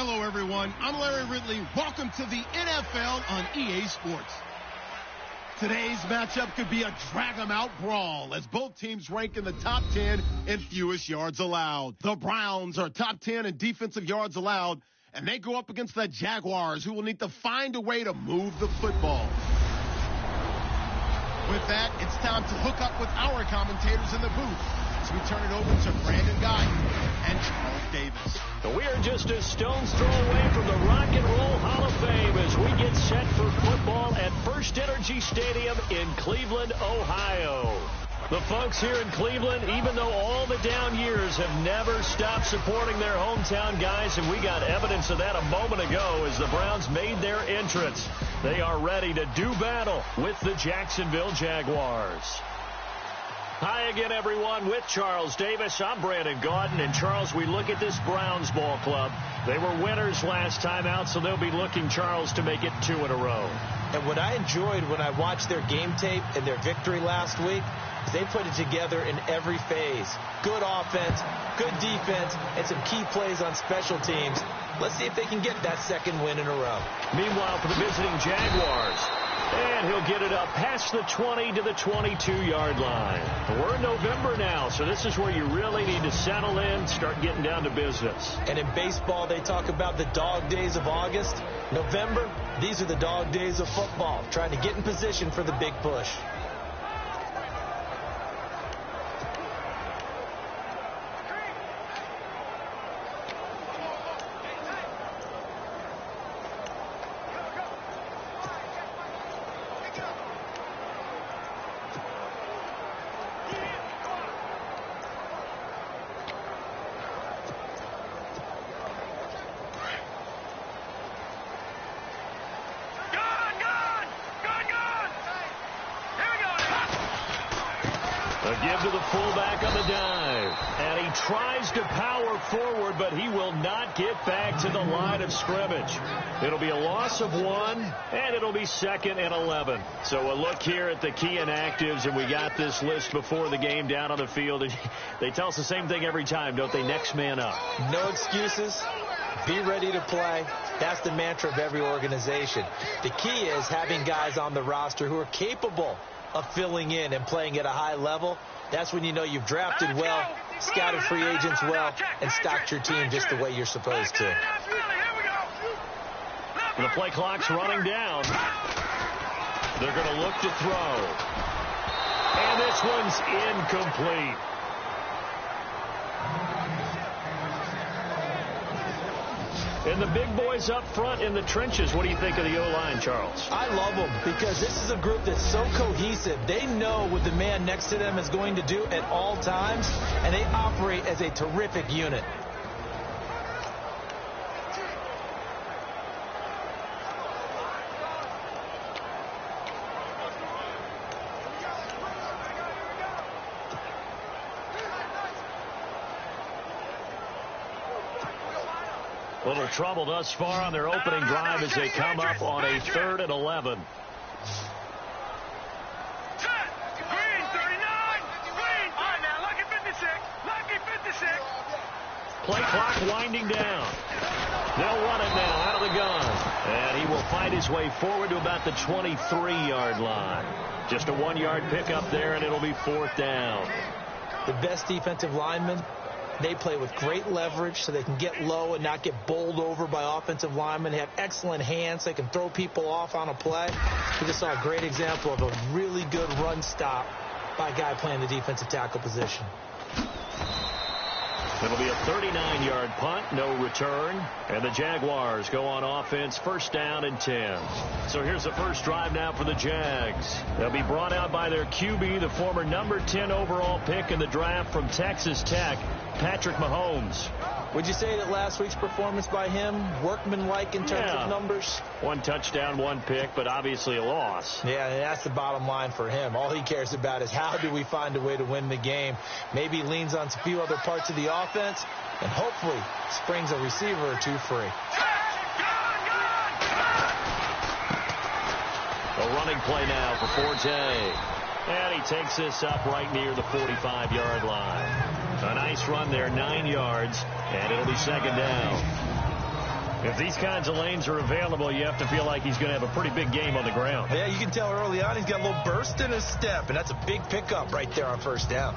Hello, everyone. I'm Larry Ridley. Welcome to the NFL on EA Sports. Today's matchup could be a drag-em-out brawl as both teams rank in the top 10 in fewest yards allowed. The Browns are top 10 in defensive yards allowed, and they go up against the Jaguars, who will need to find a way to move the football. With that, it's time to hook up with our commentators in the booth as we turn it over to Brandon Guyton and Charles Davis. We are just a stone's throw away from the Rock and Roll Hall of Fame as we get set for football at First Energy Stadium in Cleveland, Ohio. The folks here in Cleveland, even though all the down years, have never stopped supporting their hometown guys, and we got evidence of that a moment ago as the Browns made their entrance. They are ready to do battle with the Jacksonville Jaguars. Hi again, everyone, with Charles Davis. I'm Brandon Guyton. And, Charles, we look at this Browns ball club. They were winners last time out, so they'll be looking, Charles, to make it 2 in a row. And what I enjoyed when I watched their game tape and their victory last week is they put it together in every phase. Good offense, good defense, and some key plays on special teams. Let's see if they can get that second win in a row. Meanwhile, for the visiting Jaguars, and he'll get it up past the 20 to the 22-yard line. We're in November now, so this is where you really need to settle in, start getting down to business. And in baseball, they talk about the dog days of August. November, these are the dog days of football, trying to get in position for the big push. Give to the fullback on the dive. And he tries to power forward, but he will not get back to the line of scrimmage. It'll be a loss of 1, and it'll be 2nd and 11. So a look here at the key inactives, and we got this list before the game down on the field. And they tell us the same thing every time, don't they? Next man up. No excuses. Be ready to play. That's the mantra of every organization. The key is having guys on the roster who are capable of filling in and playing at a high level. That's when you know you've drafted well, scouted free agents well, and stocked your team just the way you're supposed to. The play clock's running down. They're going to look to throw. And this one's incomplete. And the big boys up front in the trenches, what do you think of the O-line, Charles? I love them because this is a group that's so cohesive. They know what the man next to them is going to do at all times, and they operate as a terrific unit. Little trouble thus far on their opening drive as they come up on a 3rd and 11. Play clock winding down. They'll run it now out of the gun. And he will find his way forward to about the 23-yard line. Just a 1-yard pickup there, and it'll be 4th down. The best defensive linemen, they play with great leverage so they can get low and not get bowled over by offensive linemen. They have excellent hands. They can throw people off on a play. We just saw a great example of a really good run stop by a guy playing the defensive tackle position. It'll be a 39-yard punt, no return. And the Jaguars go on offense, 1st down and 10. So here's the first drive now for the Jags. They'll be brought out by their QB, the former number 10 overall pick in the draft from Texas Tech, Patrick Mahomes. Would you say that last week's performance by him, workmanlike in terms of numbers? 1 touchdown, 1 pick, but obviously a loss. Yeah, that's the bottom line for him. All he cares about is how do we find a way to win the game. Maybe he leans on a few other parts of the offense and hopefully springs a receiver or 2 free. A running play now for Forte. And he takes this up right near the 45-yard line. A nice run there, 9 yards, and it'll be 2nd down. If these kinds of lanes are available, you have to feel like he's going to have a pretty big game on the ground. Yeah, you can tell early on he's got a little burst in his step, and that's a big pickup right there on first down.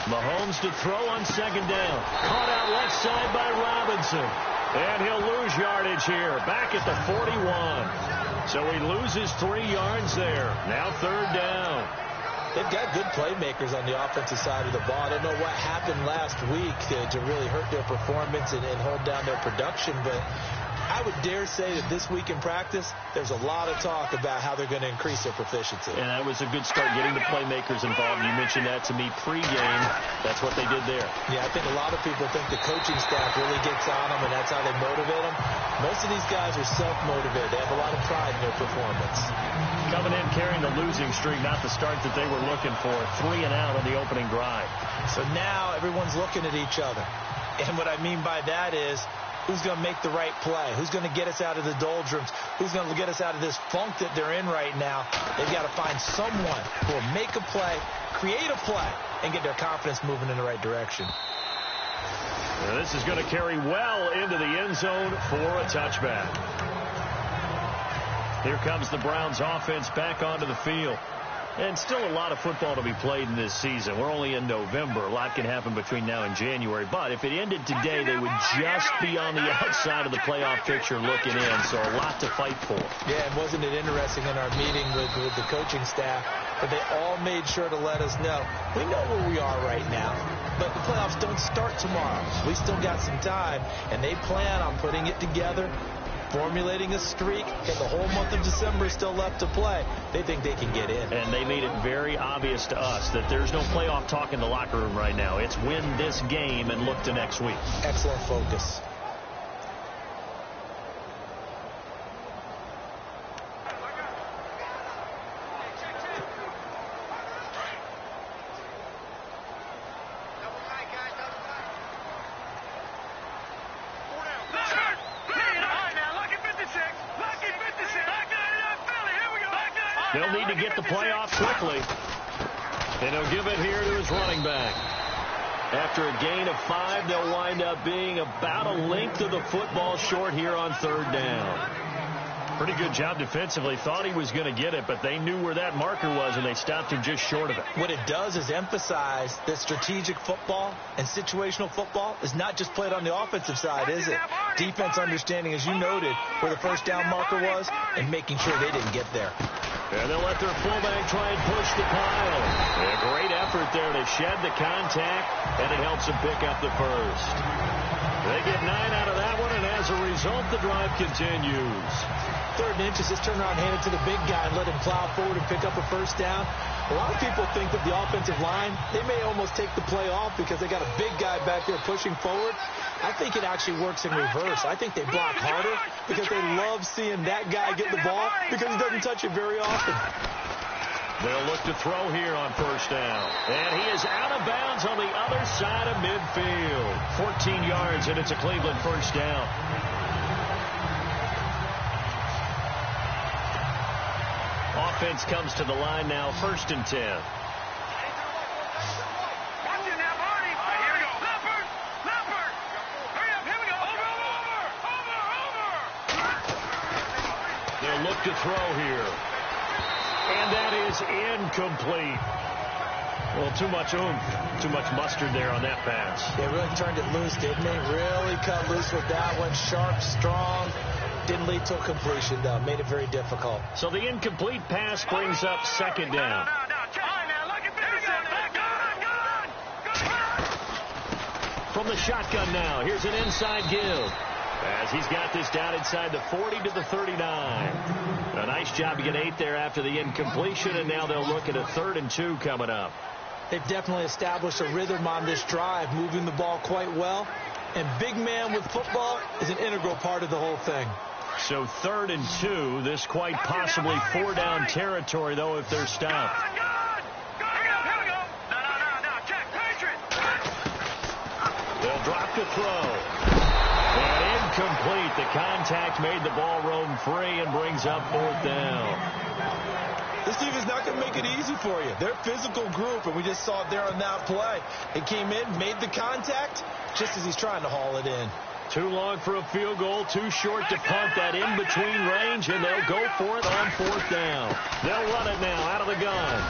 Mahomes to throw on second down. Caught out left side by Robinson. And he'll lose yardage here. Back at the 41. So he loses 3 yards there. Now third down. They've got good playmakers on the offensive side of the ball. I don't know what happened last week to really hurt their performance and hold down their production, but I would dare say that this week in practice, there's a lot of talk about how they're going to increase their proficiency. And that was a good start, getting the playmakers involved. You mentioned that to me pregame. That's what they did there. Yeah, I think a lot of people think the coaching staff really gets on them, and that's how they motivate them. Most of these guys are self-motivated. They have a lot of pride in their performance. Coming in carrying the losing streak, not the start that they were looking for. 3 and out on the opening drive. So now everyone's looking at each other. And what I mean by that is, who's going to make the right play? Who's going to get us out of the doldrums? Who's going to get us out of this funk that they're in right now? They've got to find someone who will make a play, create a play, and get their confidence moving in the right direction. Now this is going to carry well into the end zone for a touchback. Here comes the Browns offense back onto the field. And still a lot of football to be played in this season. We're only in November. A lot can happen between now and January. But if it ended today, they would just be on the outside of the playoff picture looking in. So a lot to fight for. Yeah, and wasn't it interesting in our meeting with the coaching staff that they all made sure to let us know, we know where we are right now, but the playoffs don't start tomorrow. We still got some time, and they plan on putting it together, formulating a streak, and the whole month of December is still left to play. They think they can get in. And they made it very obvious to us that there's no playoff talk in the locker room right now. It's win this game and look to next week. Excellent focus. They'll need to get the play off quickly. And he'll give it here to his running back. After a gain of 5, they'll wind up being about a length of the football short here on third down. Pretty good job defensively. Thought he was going to get it, but they knew where that marker was, and they stopped him just short of it. What it does is emphasize that strategic football and situational football is not just played on the offensive side, is it? Defense understanding, as you noted, where the first down marker was and making sure they didn't get there. And they'll let their fullback try and push the pile. And a great effort there to shed the contact, and it helps them pick up the first. They get 9 out of that one, and as a result, the drive continues. 3rd and inches, just turn around, hand it to the big guy, and let him plow forward and pick up a first down. A lot of people think that the offensive line, they may almost take the play off because they got a big guy back there pushing forward. I think it actually works in reverse. I think they block harder because they love seeing that guy get the ball because he doesn't touch it very often. They'll look to throw here on first down. And he is out of bounds on the other side of midfield. 14 yards, and it's a Cleveland first down. Offense comes to the line now, 1st and 10. They'll look to throw here. And that is incomplete. Well, too much oomph, too much mustard there on that pass. They really turned it loose, didn't they? Really cut loose with that one. Sharp, strong. Didn't lead to a completion, though. Made it very difficult. So the incomplete pass brings up 2nd down. From the shotgun now, here's an inside give. As he's got this down inside the 40 to the 39. A nice job to get 8 there after the incompletion, and now they'll look at a 3rd and 2 coming up. They've definitely established a rhythm on this drive, moving the ball quite well. And big man with football is an integral part of the whole thing. So 3rd and 2, this quite possibly 4-down territory, though, if they're stopped. They'll drop to throw. And incomplete. The contact made the ball roam free and brings up 4th down. This team is not going to make it easy for you. They're a physical group, and we just saw it there on that play. It came in, made the contact, just as he's trying to haul it in. Too long for a field goal, too short to punt. That in-between range, and they'll go for it on 4th down. They'll run it now out of the gun.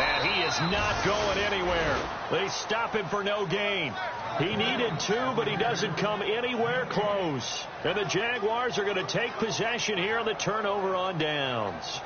And he is not going anywhere. They stop him for no gain. He needed 2, but he doesn't come anywhere close. And the Jaguars are going to take possession here on the turnover on downs.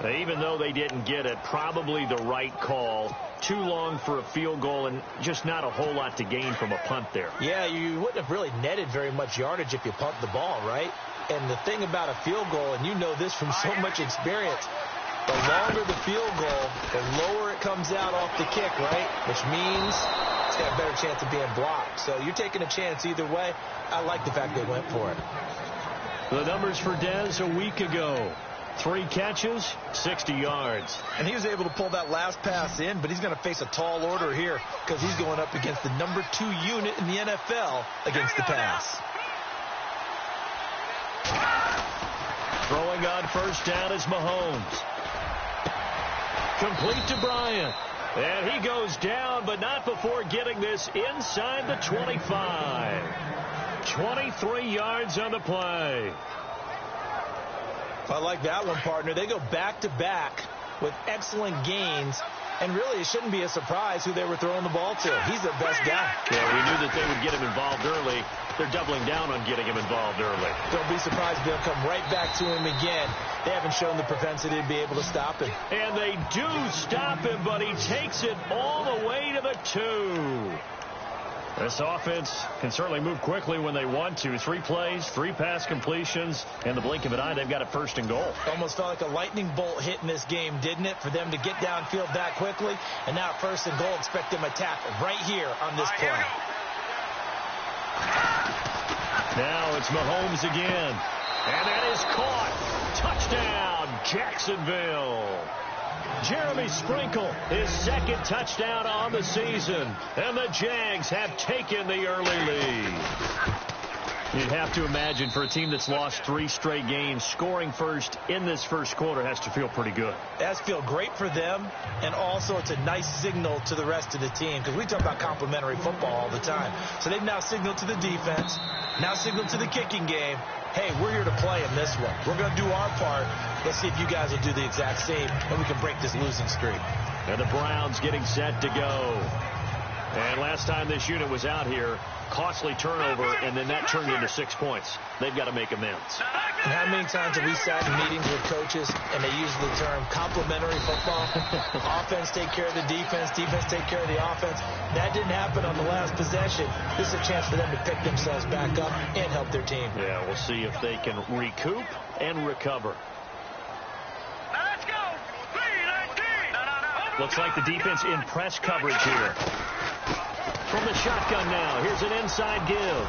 Even though they didn't get it, probably the right call. Too long for a field goal and just not a whole lot to gain from a punt there. Yeah, you wouldn't have really netted very much yardage if you pumped the ball, right? And the thing about a field goal, and you know this from so much experience, the longer the field goal, the lower it comes out off the kick, right? Which means it's got a better chance of being blocked. So you're taking a chance either way. I like the fact they went for it. The numbers for Dez a week ago. 3 catches, 60 yards. And he was able to pull that last pass in, but he's going to face a tall order here because he's going up against the number 2 unit in the NFL against the pass. Throwing on 1st down is Mahomes. Complete to Bryant. And he goes down, but not before getting this inside the 25. 23 yards on the play. I like that one, partner. They go back-to-back with excellent gains, and really it shouldn't be a surprise who they were throwing the ball to. He's their best guy. Yeah, we knew that they would get him involved early. They're doubling down on getting him involved early. Don't be surprised if they'll come right back to him again. They haven't shown the propensity to be able to stop him. And they do stop him, but he takes it all the way to the 2. This offense can certainly move quickly when they want to. 3 plays, 3 pass completions. In the blink of an eye, they've got a 1st and goal. Almost felt like a lightning bolt hit in this game, didn't it? For them to get downfield that quickly. And now 1st and goal, expect them to attack right here on this play. Now it's Mahomes again. And that is caught. Touchdown, Jacksonville. Jeremy Sprinkle, his 2nd touchdown on the season. And the Jags have taken the early lead. You'd have to imagine for a team that's lost 3 straight games, scoring first in this first quarter has to feel pretty good. That's feel great for them, and also it's a nice signal to the rest of the team, because we talk about complementary football all the time. So they've now signaled to the defense, now signaled to the kicking game, hey, we're here to play in this one. We're going to do our part. Let's see if you guys will do the exact same, and we can break this losing streak. And the Browns getting set to go. And last time this unit was out here, costly turnover, and then that turned into 6 points. They've got to make amends. And how many times have we sat in meetings with coaches and they use the term complementary football? Offense take care of the defense, defense take care of the offense. That didn't happen on the last possession. This is a chance for them to pick themselves back up and help their team. Yeah, we'll see if they can recoup and recover. Looks like the defense in press coverage here. From the shotgun now, here's an inside give.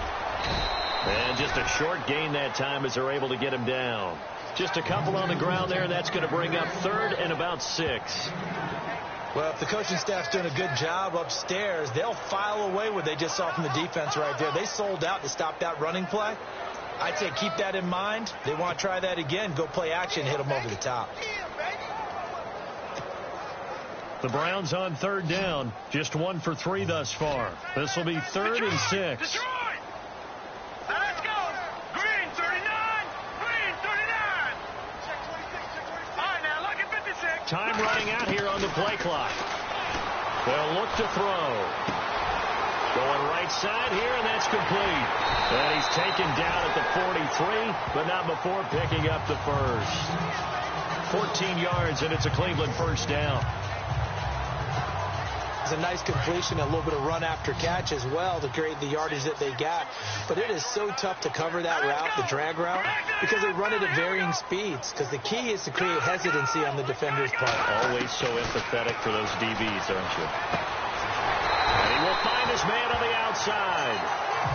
And just a short gain that time as they're able to get him down. Just a couple on the ground there, and that's going to bring up 3rd and about 6. Well, if the coaching staff's doing a good job upstairs, they'll file away what they just saw from the defense right there. They sold out to stop that running play. I'd say keep that in mind. They want to try that again. Go play action, hit them over the top. The Browns on 3rd down, just 1 for 3 thus far. This will be 3rd and 6. Let's go. Green 39. Green 39. All right, now look at 56. Time running out here on the play clock. They'll look to throw. Going right side here, and that's complete. And he's taken down at the 43, but not before picking up the 1st. 14 yards, and it's a Cleveland 1st down. It's a nice completion, a little bit of run after catch as well to create the yardage that they got. But it is so tough to cover that route, the drag route, because they run it at varying speeds. Because the key is to create hesitancy on the defender's part. Always so empathetic for those DBs, aren't you? And he will find his man on the outside.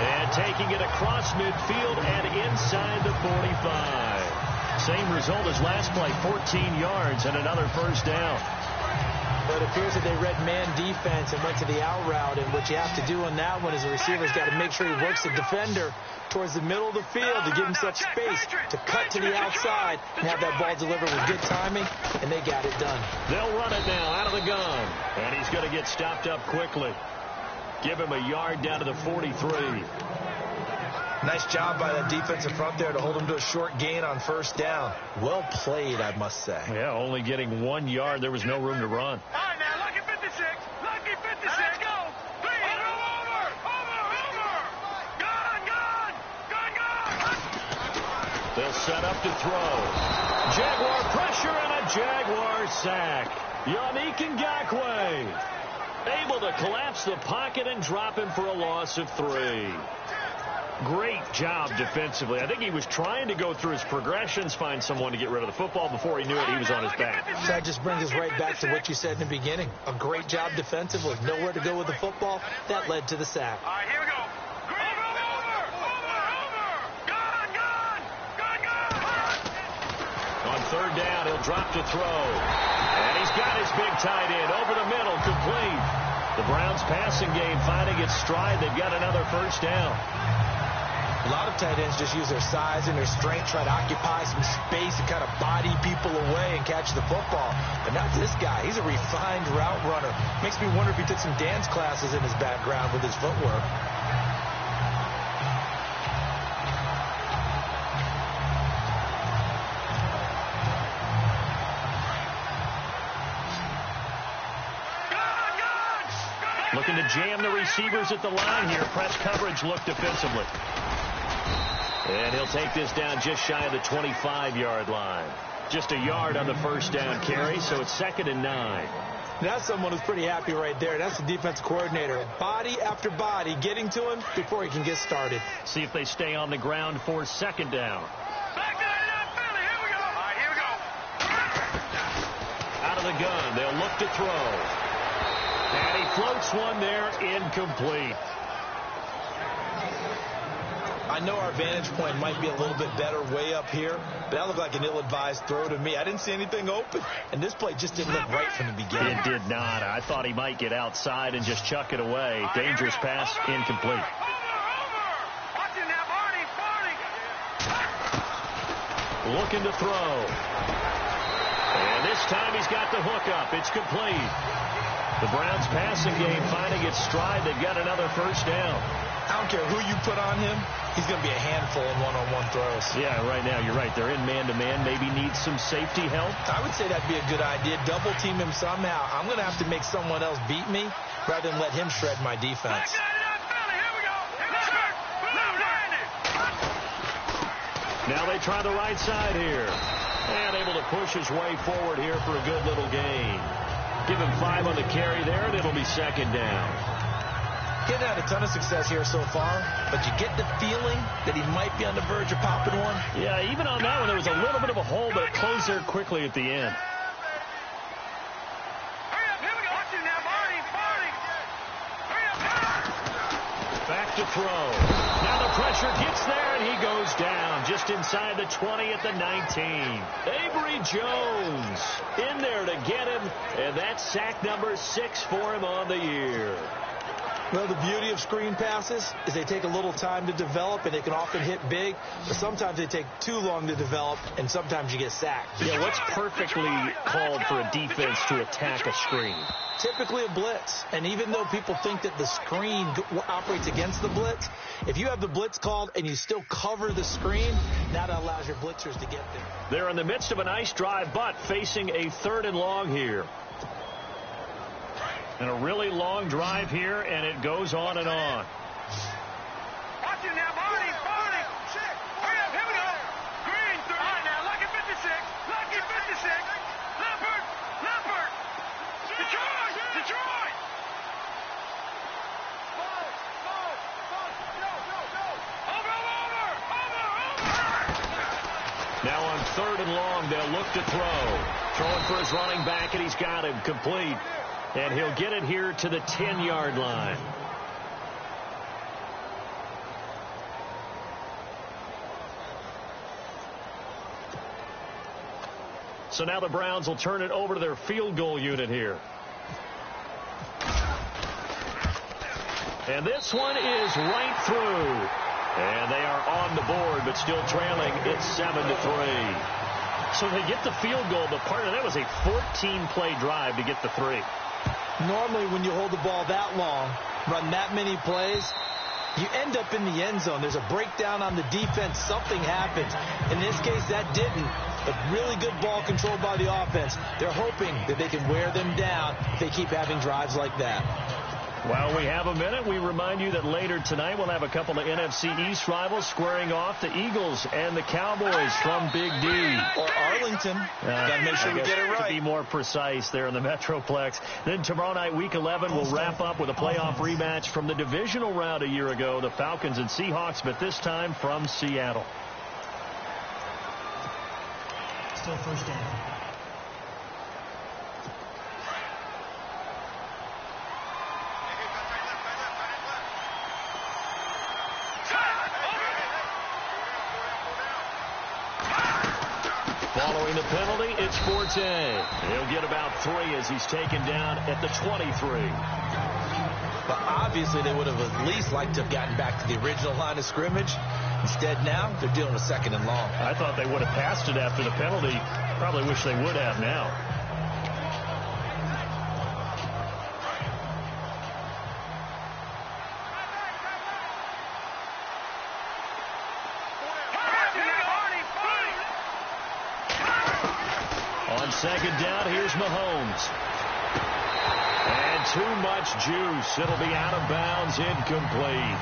And taking it across midfield and inside the 45. Same result as last play, 14 yards and another 1st down. But it appears that they read man defense and went to the out route. And what you have to do on that one is the receiver's got to make sure he works the defender towards the middle of the field to give himself space to cut to the outside and have that ball delivered with good timing, and they got it done. They'll run it now out of the gun, and he's going to get stopped up quickly. Give him a yard down to the 43. Nice job by that defensive front there to hold him to a short gain on first down. Well played, I must say. Yeah, only getting 1 yard. There was no room to run. All right, now, lucky 56. Lucky 56. Let's go. Over. Gun. They'll set up to throw. Jaguar pressure and a Jaguar sack. Yannick Ngakoue able to collapse the pocket and drop him for a loss of 3. Great job defensively. I think he was trying to go through his progressions, find someone to get rid of the football. Before he knew it, he was on his back. That just brings us right back to what you said in the beginning. A great job defensively. Nowhere to go with the football. That led to the sack. All right, here we go. Gun. On third down, he'll drop to throw. And he's got his big tight end over the middle, complete. The Browns passing game finding its stride. They've got another first down. A lot of tight ends just use their size and their strength, try to occupy some space and kind of body people away and catch the football. But not this guy. He's a refined route runner. Makes me wonder if he took some dance classes in his background with his footwork. Looking to jam the receivers at the line here. Press coverage look defensively. And he'll take this down just shy of the 25-yard line. Just a yard on the first down carry, so it's 2nd and 9. That's someone who's pretty happy right there. That's the defense coordinator. Body after body getting to him before he can get started. See if they stay on the ground for 2nd down. Back to that Philly. Here we go. All right, here we go. Out of the gun, they'll look to throw. And he floats one there, incomplete. I know our vantage point might be a little bit better way up here, but that looked like an ill-advised throw to me. I didn't see anything open, and this play just didn't look right from the beginning. It did not. I thought he might get outside and just chuck it away. Dangerous pass, incomplete. Watching that, Barney. Looking to throw. And this time he's got the hook up. It's complete. The Browns passing game finding its stride. They've got another first down. I don't care who you put on him. He's going to be a handful in one-on-one throws. Yeah, right now you're right. They're in man-to-man. Maybe needs some safety help. I would say that'd be a good idea. Double team him somehow. I'm going to have to make someone else beat me rather than let him shred my defense. Now they try the right side here. And able to push his way forward here for a good little gain. Give him 5 on the carry there, and it'll be 2nd down. He hasn't had a ton of success here so far, but you get the feeling that he might be on the verge of popping one. Yeah, even on that one, there was a little bit of a hole, but it closed there quickly at the end. Hurry up, here we go. Watching now, Barney. Hurry up. Back to throw. Now the pressure gets there, and he goes down just inside the 20 at the 19. Avery Jones in there to get him, and that's sack number 6 for him on the year. Well, the beauty of screen passes is they take a little time to develop, and they can often hit big, but sometimes they take too long to develop, and sometimes you get sacked. Yeah, what's perfectly called for a defense to attack a screen? Typically a blitz, and even though people think that the screen operates against the blitz, if you have the blitz called and you still cover the screen, that allows your blitzers to get there. They're in the midst of a nice drive, but facing a 3rd and long here. And a really long drive here, and it goes on and on. Watching now, Barney. Hurry up, here we go. Green, 30. All right, now, lucky 56. Leopard. Detroit. Over. Now on 3rd and long, they'll look to throw. Throwing for his running back, and he's got him complete. And he'll get it here to the 10-yard line. So now the Browns will turn it over to their field goal unit here. And this one is right through. And they are on the board, but still trailing. It's 7-3. So they get the field goal, but part of that was a 14-play drive to get the 3. Normally, when you hold the ball that long, run that many plays, you end up in the end zone. There's a breakdown on the defense. Something happens. In this case, that didn't. But really good ball control by the offense. They're hoping that they can wear them down if they keep having drives like that. While we have a minute, we remind you that later tonight we'll have a couple of NFC East rivals squaring off, the Eagles and the Cowboys from Big D. Or Arlington. Got to make sure we get it right. To be more precise there in the Metroplex. Then tomorrow night, Week 11, we'll wrap up with a playoff rematch from the divisional round a year ago, the Falcons and Seahawks, but this time from Seattle. Still first down. Following the penalty, it's Forte. He'll get about 3 as he's taken down at the 23. But obviously they would have at least liked to have gotten back to the original line of scrimmage. Instead now, they're dealing with 2nd and long. I thought they would have passed it after the penalty. Probably wish they would have now. On 2nd down, here's Mahomes. And too much juice. It'll be out of bounds, incomplete.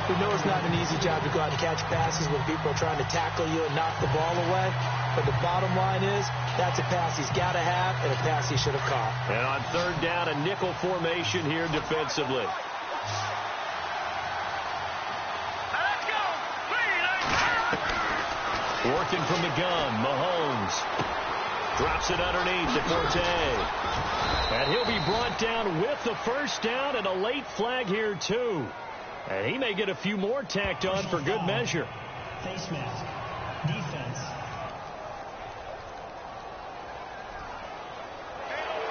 We know it's not an easy job to go out and catch passes when people are trying to tackle you and knock the ball away. But the bottom line is, that's a pass he's got to have and a pass he should have caught. And on 3rd down, a nickel formation here defensively. Working from the gun, Mahomes. Drops it underneath to Forte. And he'll be brought down with the first down and a late flag here, too. And he may get a few more tacked on for good measure. Face mask. Defense.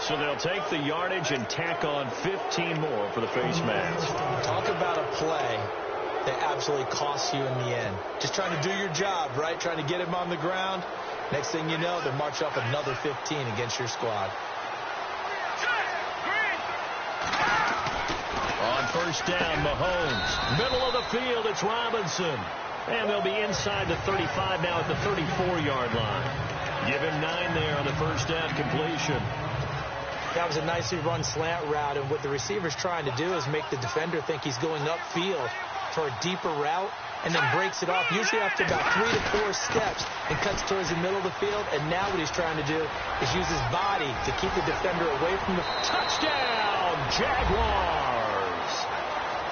So they'll take the yardage and tack on 15 more for the face mask. Talk about a play that absolutely costs you in the end. Just trying to do your job, right? Trying to get him on the ground. Next thing you know, they march up another 15 against your squad. On 1st down, Mahomes. Middle of the field, it's Robinson. And they'll be inside the 35 now at the 34-yard line. Give him 9 there on the 1st down completion. That was a nicely run slant route, and what the receiver's trying to do is make the defender think he's going upfield for a deeper route, and then breaks it off, usually after about 3 to 4 steps, and cuts towards the middle of the field. And now what he's trying to do is use his body to keep the defender away from the... Touchdown, Jaguars!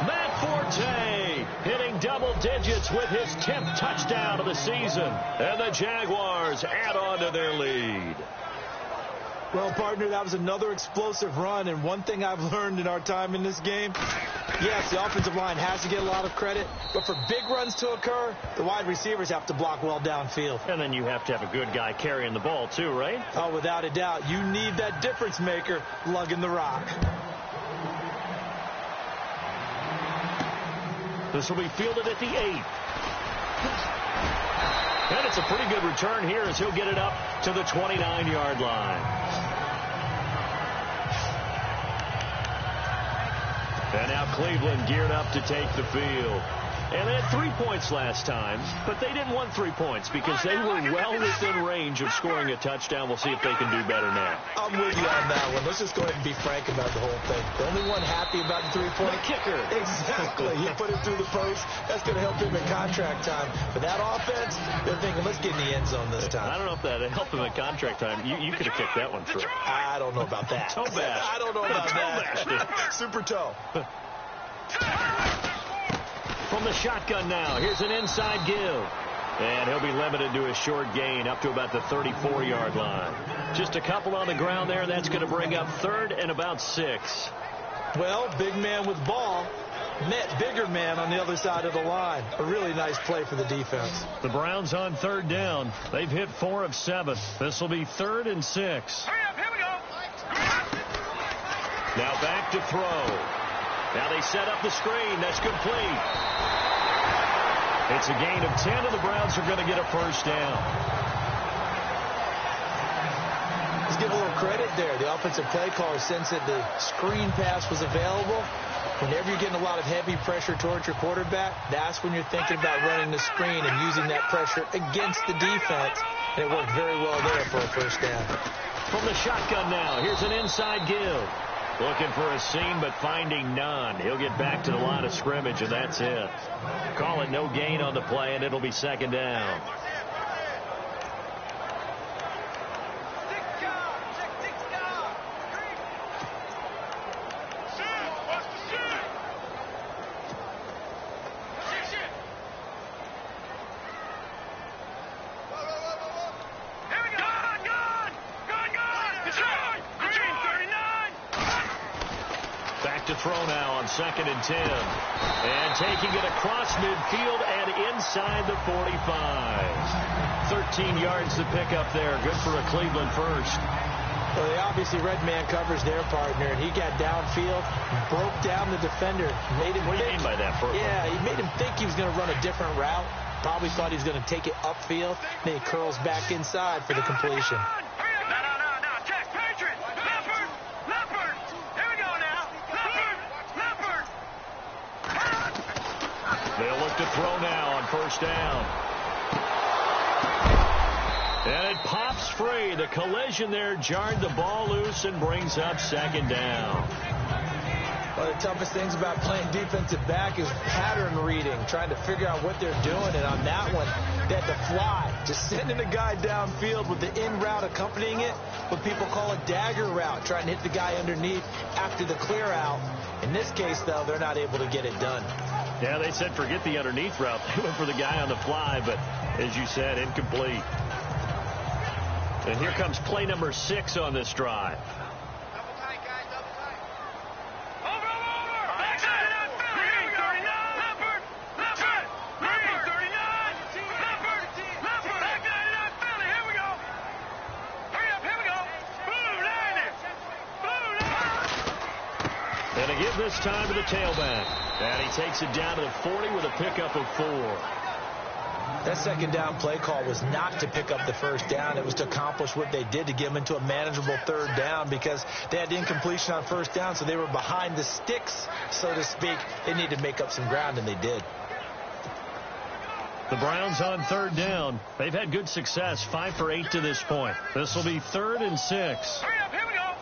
Matt Forte hitting double digits with his 10th touchdown of the season. And the Jaguars add on to their lead. Well, partner, that was another explosive run, and one thing I've learned in our time in this game, yes, the offensive line has to get a lot of credit, but for big runs to occur, the wide receivers have to block well downfield. And then you have to have a good guy carrying the ball, too, right? Oh, without a doubt. You need that difference maker lugging the rock. This will be fielded at the 8. And it's a pretty good return here as he'll get it up to the 29-yard line. And now Cleveland geared up to take the field. And they had 3 points last time, but they didn't want 3 points because they were well within range of scoring a touchdown. We'll see if they can do better now. I'm with you on that one. Let's just go ahead and be frank about the whole thing. The only one happy about the 3-point kicker. Exactly. He put it through the post. That's going to help him in contract time. But that offense, they're thinking, let's get in the end zone this time. I don't know if that helped him at contract time. You could have kicked that one through. I don't know about that. Toe bash. I don't know about that. Super toe. From the shotgun now, here's an inside give. And he'll be limited to a short gain up to about the 34-yard line. Just a couple on the ground there. That's going to bring up 3rd and about 6. Well, big man with ball met bigger man on the other side of the line. A really nice play for the defense. The Browns on 3rd down. They've hit 4 of 7. This will be 3rd and 6. Hurry up, here we go. Now back to throw. Now they set up the screen. That's complete. It's a gain of 10, and the Browns are going to get a first down. Let's give a little credit there. The offensive play caller sensed that the screen pass was available. Whenever you're getting a lot of heavy pressure towards your quarterback, that's when you're thinking about running the screen and using that pressure against the defense. And it worked very well there for a first down. From the shotgun now, here's an inside give. Looking for a seam, but finding none. He'll get back to the line of scrimmage, and that's it. Call it no gain on the play, and it'll be second down. To throw now on 2nd and 10. And taking it across midfield and inside the 45. 13 yards to pick up there. Good for a Cleveland first. Well, they obviously red man covers their partner, and he got downfield, broke down the defender. Made him what do you mean by that? Yeah, he made him think he was going to run a different route. Probably thought he was going to take it upfield. Then he curls back inside for the completion. They'll look to throw now on first down. And it pops free. The collision there jarred the ball loose and brings up second down. One of the toughest things about playing defensive back is pattern reading, trying to figure out what they're doing. And on that one, they had to fly, just sending the guy downfield with the in route accompanying it, what people call a dagger route, trying to hit the guy underneath after the clear out. In this case, though, they're not able to get it done. Yeah, they said forget the underneath route. They went for the guy on the fly, but as you said, incomplete. And here comes play number 6 on this drive. Double tight, guys, double tight. Over. Backside of that Philly. Here we go. 39. Leopard. Green, 39. Leopard. Backside of that Philly. Here we go. Hurry up, here we go. Blue line it. And a give this time to the tailback. And he takes it down to the 40 with a pickup of 4. That second down play call was not to pick up the first down. It was to accomplish what they did, to get them into a manageable third down, because they had incompletion on first down, so they were behind the sticks, so to speak. They needed to make up some ground, and they did. The Browns on third down. They've had good success, 5 for 8 to this point. This will be 3rd and 6. Hurry up, here we go.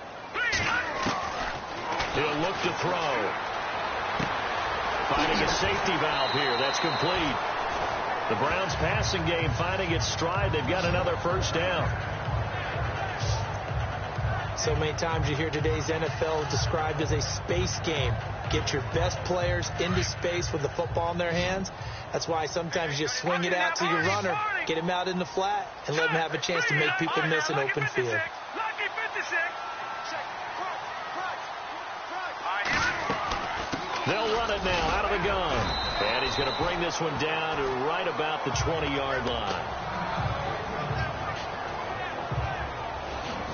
He'll look to throw. Finding a safety valve here. That's complete. The Browns passing game finding its stride. They've got another first down. So many times you hear today's NFL described as a space game. Get your best players into space with the football in their hands. That's why sometimes you just swing it out to your runner, get him out in the flat, and let him have a chance to make people miss an open field. They'll run it now out of the gun. And he's going to bring this one down to right about the 20-yard line.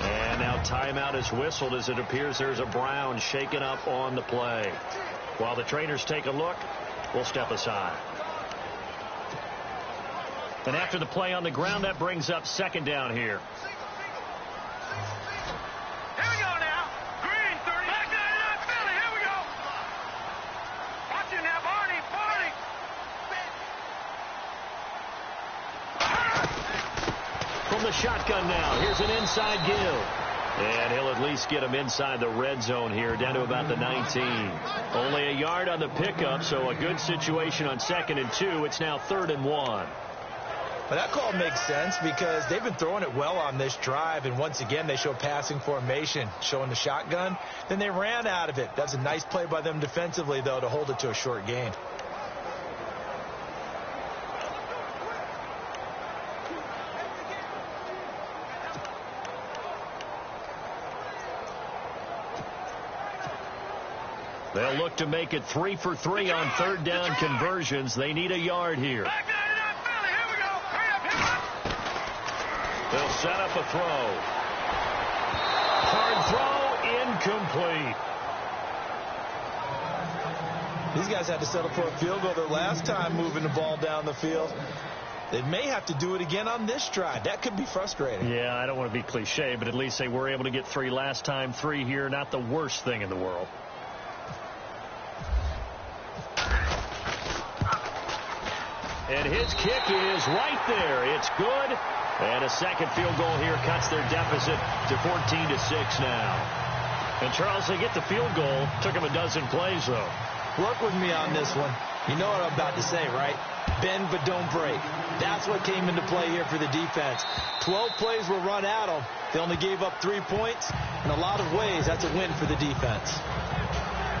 And now timeout is whistled as it appears there's a Brown shaken up on the play. While the trainers take a look, we'll step aside. And after the play on the ground, that brings up second down here. The shotgun now. Here's an inside give. And he'll at least get him inside the red zone here, down to about the 19. Only a yard on the pickup, so a good situation on 2nd and 2. It's now 3rd and 1. Well, that call makes sense because they've been throwing it well on this drive, and once again they show passing formation, showing the shotgun. Then they ran out of it. That's a nice play by them defensively, though, to hold it to a short gain. They'll look to make it 3 for 3 on third down conversions. They need a yard here. They'll set up a throw. Hard throw, incomplete. These guys had to settle for a field goal their last time moving the ball down the field. They may have to do it again on this drive. That could be frustrating. Yeah, I don't want to be cliche, but at least they were able to get 3 last time. 3 here, not the worst thing in the world. And his kick is right there. It's good. And a second field goal here cuts their deficit to 14-6 now. And Charles, they get the field goal. Took them a dozen plays, though. Work with me on this one. You know what I'm about to say, right? Bend but don't break. That's what came into play here for the defense. 12 plays were run at them. They only gave up 3 points. In a lot of ways, that's a win for the defense.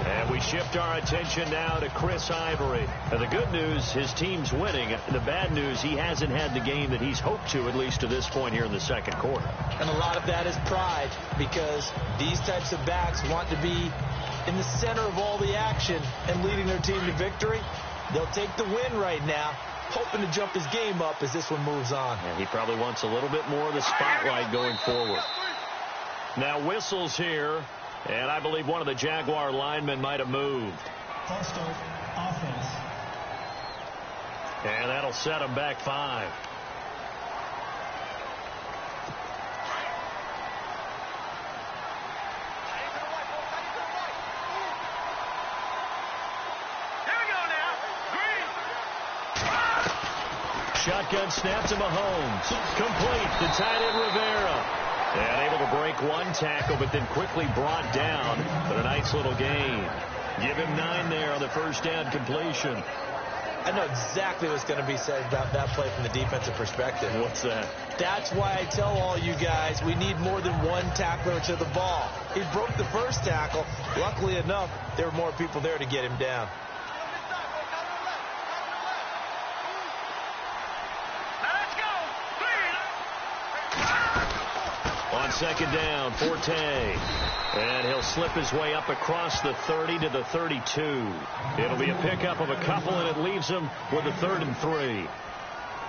And we shift our attention now to Chris Ivory. Now, the good news, his team's winning. The bad news, he hasn't had the game that he's hoped to, at least to this point here in the second quarter. And a lot of that is pride, because these types of backs want to be in the center of all the action and leading their team to victory. They'll take the win right now, hoping to jump his game up as this one moves on. And he probably wants a little bit more of the spotlight going forward. Now whistles here, and I believe one of the Jaguar linemen might have moved. False start, offense. And that'll set him back 5. Shotgun snap to Mahomes. Complete to tight end Rivera. And able to break one tackle, but then quickly brought down. But a nice little gain. Give him 9 there on the first down completion. I know exactly what's going to be said about that play from the defensive perspective. What's that? That's why I tell all you guys we need more than one tackler to the ball. He broke the first tackle. Luckily enough, there were more people there to get him down. On second down, Forte. And he'll slip his way up across the 30 to the 32. It'll be a pickup of a couple, and it leaves him with a 3rd and 3.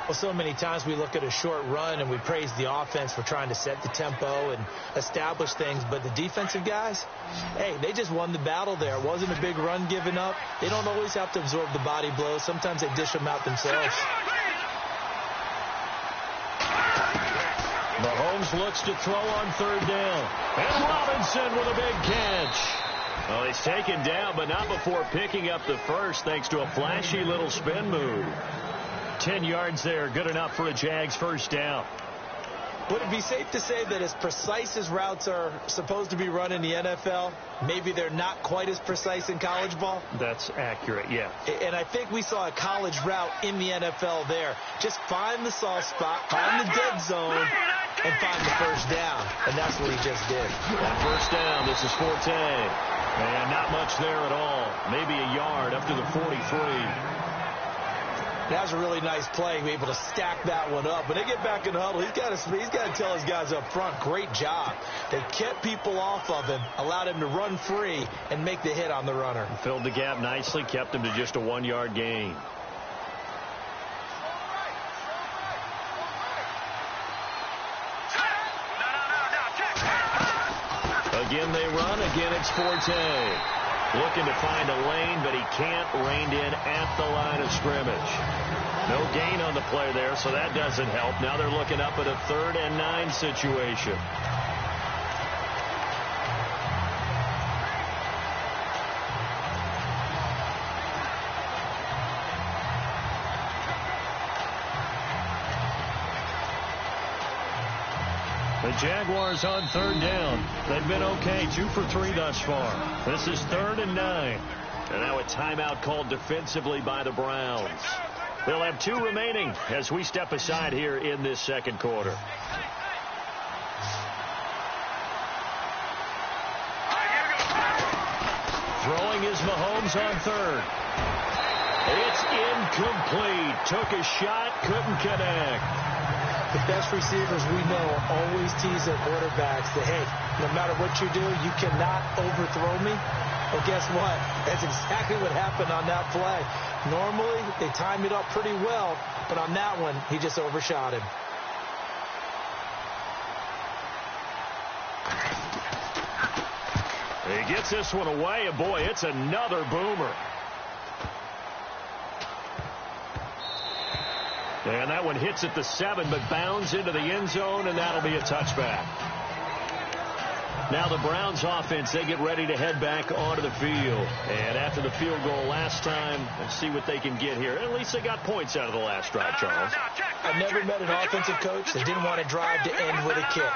Well, so many times we look at a short run and we praise the offense for trying to set the tempo and establish things. But the defensive guys, hey, they just won the battle there. It wasn't a big run given up. They don't always have to absorb the body blows. Sometimes they dish them out themselves. Mahomes looks to throw on 3rd down. And Robinson with a big catch. Well, he's taken down, but not before picking up the first, thanks to a flashy little spin move. 10 yards there, good enough for a Jags first down. Would it be safe to say that as precise as routes are supposed to be run in the NFL, maybe they're not quite as precise in college ball? That's accurate, yeah. And I think we saw a college route in the NFL there. Just find the soft spot, find the dead zone, and find the first down. And that's what he just did. On first down, this is Forte. And not much there at all. Maybe a yard up to the 43. That was a really nice play, be able to stack that one up. When they get back in the huddle, he's got to tell his guys up front, great job. They kept people off of him, allowed him to run free and make the hit on the runner. Filled the gap nicely, kept him to just a 1-yard gain. Again they run, again it's Forte. Looking to find a lane, but he can't. Reined in at the line of scrimmage. No gain on the play there, so that doesn't help. Now they're looking up at a 3rd and 9 situation. The Jaguars on 3rd down. They've been okay, 2 for 3 thus far. This is 3rd and 9. And now a timeout called defensively by the Browns. They'll have 2 remaining as we step aside here in this second quarter. Throwing is Mahomes on 3rd. It's incomplete. Took a shot, couldn't connect. The best receivers we know always tease their quarterbacks that, hey, no matter what you do, you cannot overthrow me. Well, guess what? That's exactly what happened on that play. Normally, they time it up pretty well, but on that one, he just overshot him. He gets this one away, and boy, it's another boomer. And that one hits at the 7, but bounds into the end zone, and that'll be a touchback. Now the Browns offense, they get ready to head back onto the field. And after the field goal last time, let's see what they can get here. At least they got points out of the last drive, Charles. I've never met an offensive coach that didn't want to drive to end with a kick.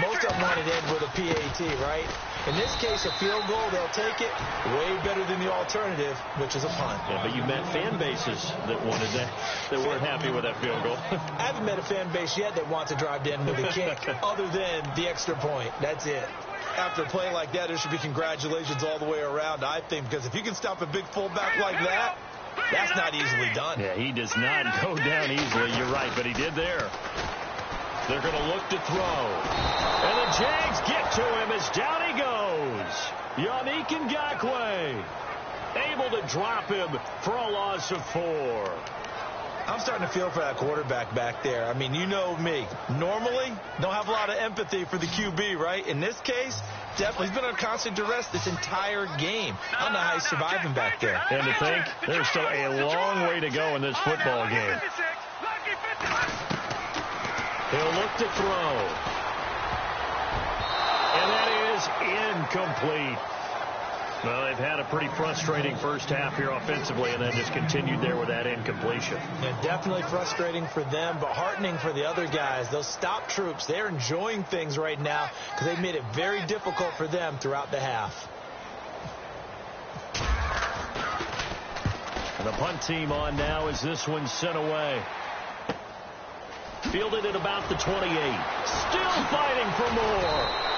Most of them want to end with a PAT, right? In this case, a field goal, they'll take it. Way better than the alternative, which is a punt. Yeah, but you met fan bases that wanted that weren't happy with that field goal. I haven't met a fan base yet that wants to drive to end with a kick, other than the extra point. That's it. After a play like that, there should be congratulations all the way around, I think, because if you can stop a big fullback like that, that's not easily done. Yeah, he does not go down easily. You're right, but he did there. They're going to look to throw. And the Jags get to him as down he goes. Yannick Ngakoue able to drop him for a loss of 4. I'm starting to feel for that quarterback back there. I mean, you know me. Normally, don't have a lot of empathy for the QB, right? In this case, definitely. He's been on constant duress this entire game. I don't know how he's surviving back there. And to think, there's still a long way to go in this football game. He'll look to throw. And that is incomplete. Well, they've had a pretty frustrating first half here offensively and then just continued there with that incompletion. Yeah, definitely frustrating for them, but heartening for the other guys. Those stop troops, they're enjoying things right now because they've made it very difficult for them throughout the half. And the punt team on now as this one's sent away. Fielded at about the 28. Still fighting for more.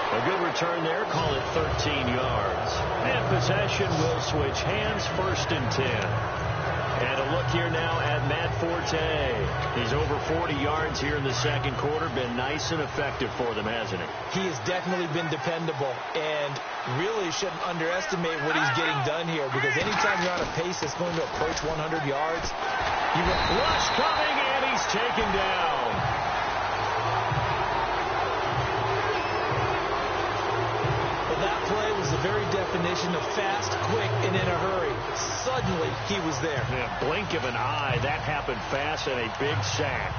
A good return there. Call it 13 yards. And possession will switch hands, 1st and 10. And a look here now at Matt Forte. He's over 40 yards here in the second quarter. Been nice and effective for them, hasn't he? He has definitely been dependable. And really shouldn't underestimate what he's getting done here. Because anytime you're on a pace that's going to approach 100 yards, you get rush coming, and he's taken down. That play was the very definition of fast, quick, and in a hurry. Suddenly, he was there. Yeah, blink of an eye. That happened fast and a big sack.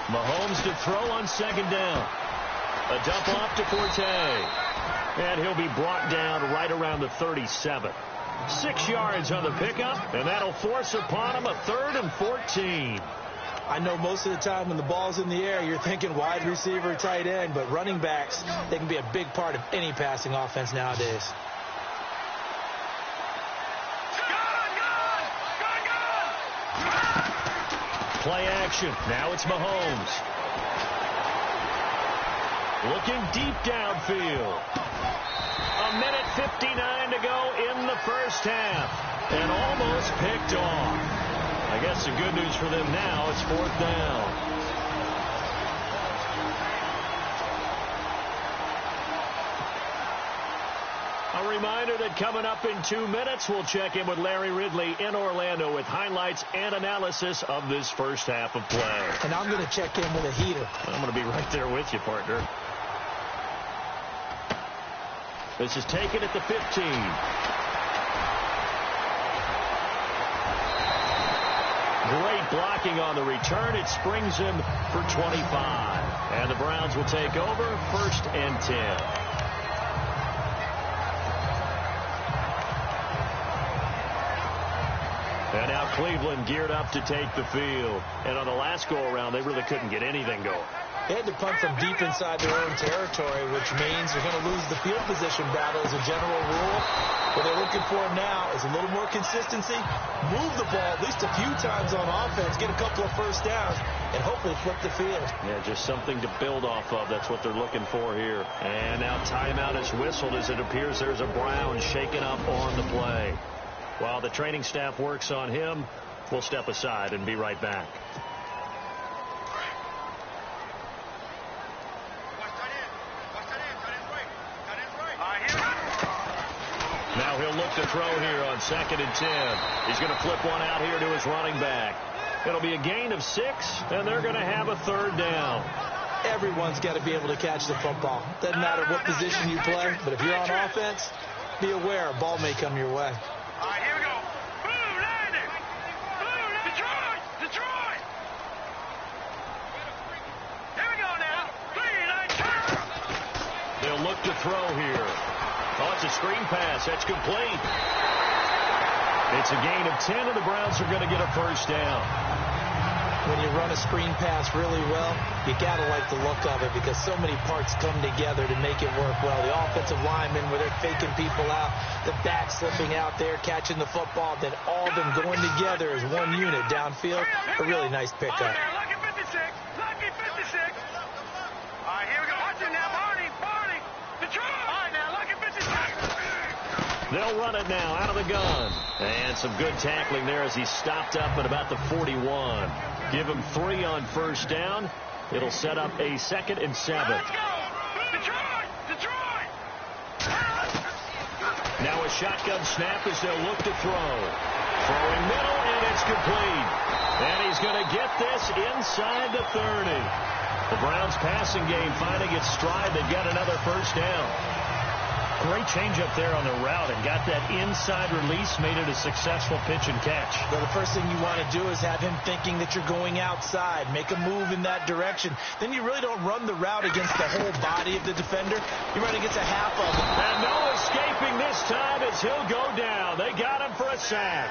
Mahomes to throw on 2nd down. A dump off to Forte. And he'll be brought down right around the 37. 6 yards on the pickup, and that'll force upon him a 3rd and 14. I know most of the time when the ball's in the air, you're thinking wide receiver, tight end, but running backs, they can be a big part of any passing offense nowadays. Play action. Now it's Mahomes. Looking deep downfield. 1:59 to go in the first half. And almost picked off. I guess the good news for them now is 4th down. A reminder that coming up in 2 minutes, we'll check in with Larry Ridley in Orlando with highlights and analysis of this first half of play. And I'm going to check in with a heater. I'm going to be right there with you, partner. This is taken at the 15. Great blocking on the return. It springs him for 25. And the Browns will take over 1st and 10. And now Cleveland geared up to take the field. And on the last go-around, they really couldn't get anything going. They had to punt from deep inside their own territory, which means they're going to lose the field position battle as a general rule. What they're looking for now is a little more consistency, move the ball at least a few times on offense, get a couple of first downs, and hopefully flip the field. Yeah, just something to build off of. That's what they're looking for here. And now timeout is whistled as it appears there's a Brown shaken up on the play. While the training staff works on him, we'll step aside and be right back. Now he'll look to throw here on 2nd and 10. He's going to flip one out here to his running back. It'll be a gain of 6, and they're going to have a 3rd down. everyone's got to be able to catch the football. Doesn't matter what position you play, but if you're on offense, be aware a ball may come your way. All right, here we go. Blue, landing. Blue, Detroit. Detroit. Here we go now. 3, 9, 2. They'll look to throw here. Oh, it's a screen pass. That's complete. It's a gain of 10, and the Browns are going to get a first down. When you run a screen pass really well, you got to like the look of it because so many parts come together to make it work well. The offensive linemen, where they're faking people out, the back slipping out there, catching the football, then all of them going together as one unit downfield. A really nice pickup. Lucky 56. Lucky 56. All right, here we go. Watch it now, Barney. Barney. Detroit. All right, now, lucky 56. They'll run it now out of the gun. And some good tackling there as he stopped up at about the 41. Give him 3 on first down. It'll set up a 2nd and 7. Let's go. Detroit. Detroit. Now a shotgun snap as they'll look to throw. Throwing middle, and it's complete. And he's going to get this inside the 30. The Browns passing game finding its stride. They've got another first down. Great change up there on the route and got that inside release, made it a successful pitch and catch. Well, the first thing you want to do is have him thinking that you're going outside, make a move in that direction. Then you really don't run the route against the whole body of the defender. You run against a half of them. And no escaping this time as he'll go down. They got him for a sack.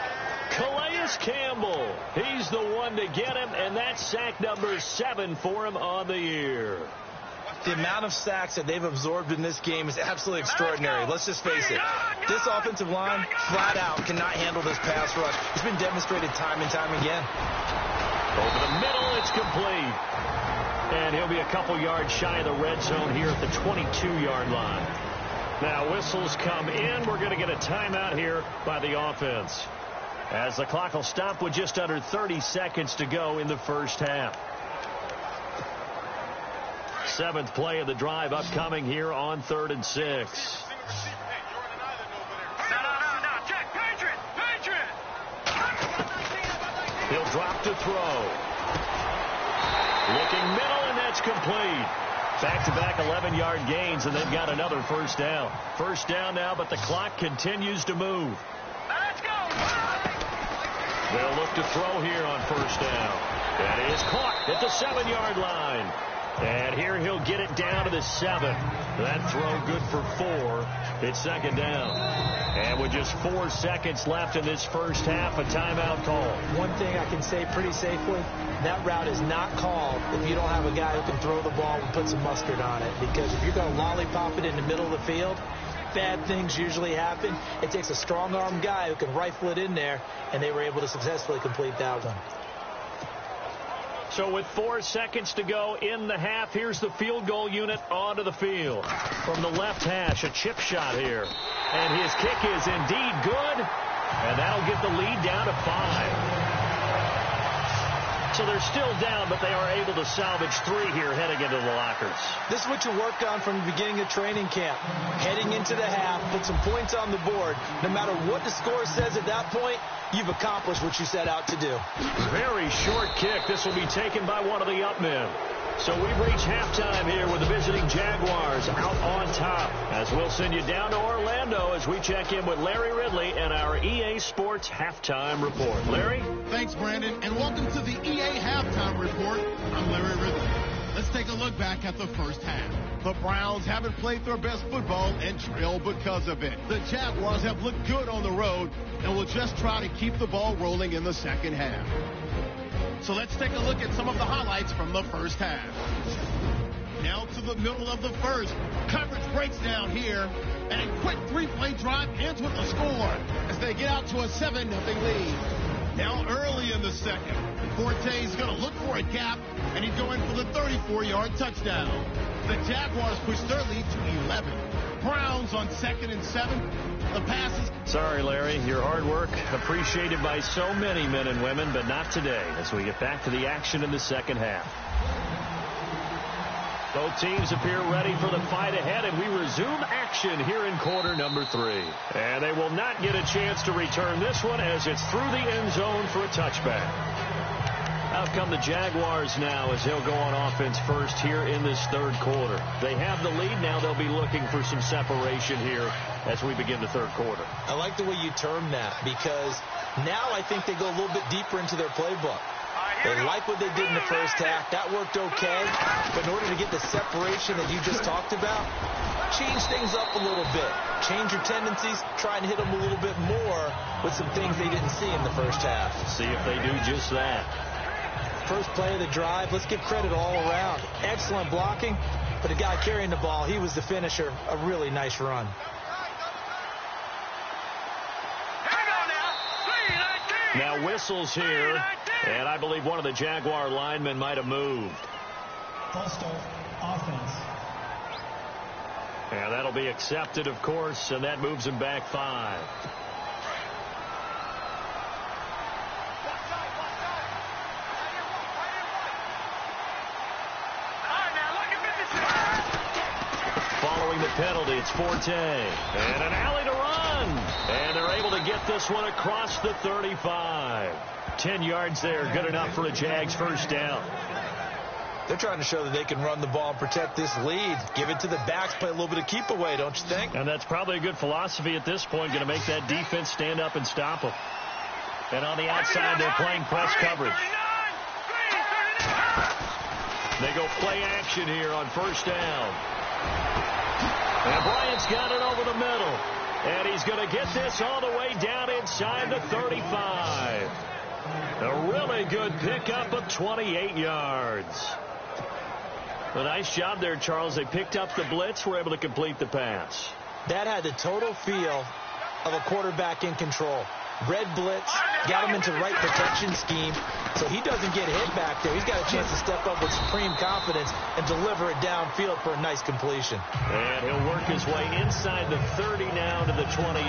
Calais Campbell, he's the one to get him, and that's sack number 7 for him on the year. The amount of sacks that they've absorbed in this game is absolutely extraordinary. Let's just face it. This offensive line, flat out, cannot handle this pass rush. It's been demonstrated time and time again. Over the middle, it's complete. And he'll be a couple yards shy of the red zone here at the 22-yard line. Now whistles come in. We're going to get a timeout here by the offense, as the clock will stop with just under 30 seconds to go in the first half. 7th play of the drive upcoming here on 3rd and 6. No. Check. Patriot. Patriot. He'll drop to throw. Looking middle, and that's complete. Back-to-back 11-yard gains, and they've got another first down. First down now, but the clock continues to move. Let's go. They'll look to throw here on first down. That is caught at the 7-yard line. And here he'll get it down to the 7. That throw good for 4. It's 2nd down. And with just 4 seconds left in this first half, a timeout call. One thing I can say pretty safely, that route is not called if you don't have a guy who can throw the ball and put some mustard on it. Because if you're going to lollipop it in the middle of the field, bad things usually happen. It takes a strong-armed guy who can rifle it in there, and they were able to successfully complete that one. So with 4 seconds to go in the half, here's the field goal unit onto the field. From the left hash, a chip shot here. And his kick is indeed good. And that'll get the lead down to 5. So they're still down, but they are able to salvage 3 here heading into the lockers. This is what you work on from the beginning of training camp. Heading into the half, put some points on the board. No matter what the score says at that point, you've accomplished what you set out to do. Very short kick. This will be taken by one of the up men. So we've reached halftime here with the visiting Jaguars out on top, as we'll send you down to Orlando as we check in with Larry Ridley and our EA Sports Halftime Report. Larry? Thanks, Brandon, and welcome to the EA Halftime Report. I'm Larry Ridley. Let's take a look back at the first half. The Browns haven't played their best football and trail because of it. The Jaguars have looked good on the road and will just try to keep the ball rolling in the second half. So let's take a look at some of the highlights from the first half. Now to the middle of the first. Coverage breaks down here, and a quick 3-play drive ends with a score as they get out to a 7-0 lead. Now early in the second, Forte's going to look for a gap, and he's going for the 34-yard touchdown. The Jaguars push their lead to 11. Browns on 2nd and 7. The passes. Sorry, Larry. Your hard work appreciated by so many men and women, but not today as we get back to the action in the second half. Both teams appear ready for the fight ahead, and we resume action here in quarter number 3. And they will not get a chance to return this one as it's through the end zone for a touchback. Out come the Jaguars now as he'll go on offense first here in this third quarter. They have the lead now. They'll be looking for some separation here as we begin the third quarter. I like the way you term that, because now I think they go a little bit deeper into their playbook. They like what they did in the first half. That worked okay. But in order to get the separation that you just talked about, change things up a little bit. Change your tendencies. Try and hit them a little bit more with some things they didn't see in the first half. See if they do just that. First play of the drive, let's give credit all around. Excellent blocking, but the guy carrying the ball, he was the finisher. A really nice run. Now whistles here, and I believe one of the Jaguar linemen might have moved. False start, offense. And that'll be accepted, of course, and that moves him back 5. Following the penalty, it's Forte. And an alley to run. And they're able to get this one across the 35. 10 yards there, good enough for a Jags first down. They're trying to show that they can run the ball and protect this lead. Give it to the backs, play a little bit of keep away, don't you think? And that's probably a good philosophy at this point, going to make that defense stand up and stop them. And on the outside, they're playing press coverage. They go play action here on first down. And Bryant's got it over the middle. And he's going to get this all the way down inside the 35. A really good pickup of 28 yards. A nice job there, Charles. They picked up the blitz, were able to complete the pass. That had the total feel of a quarterback in control. Red blitz, got him into the right protection scheme, so he doesn't get hit back there. He's got a chance to step up with supreme confidence and deliver it downfield for a nice completion. And he'll work his way inside the 30 now to the 28.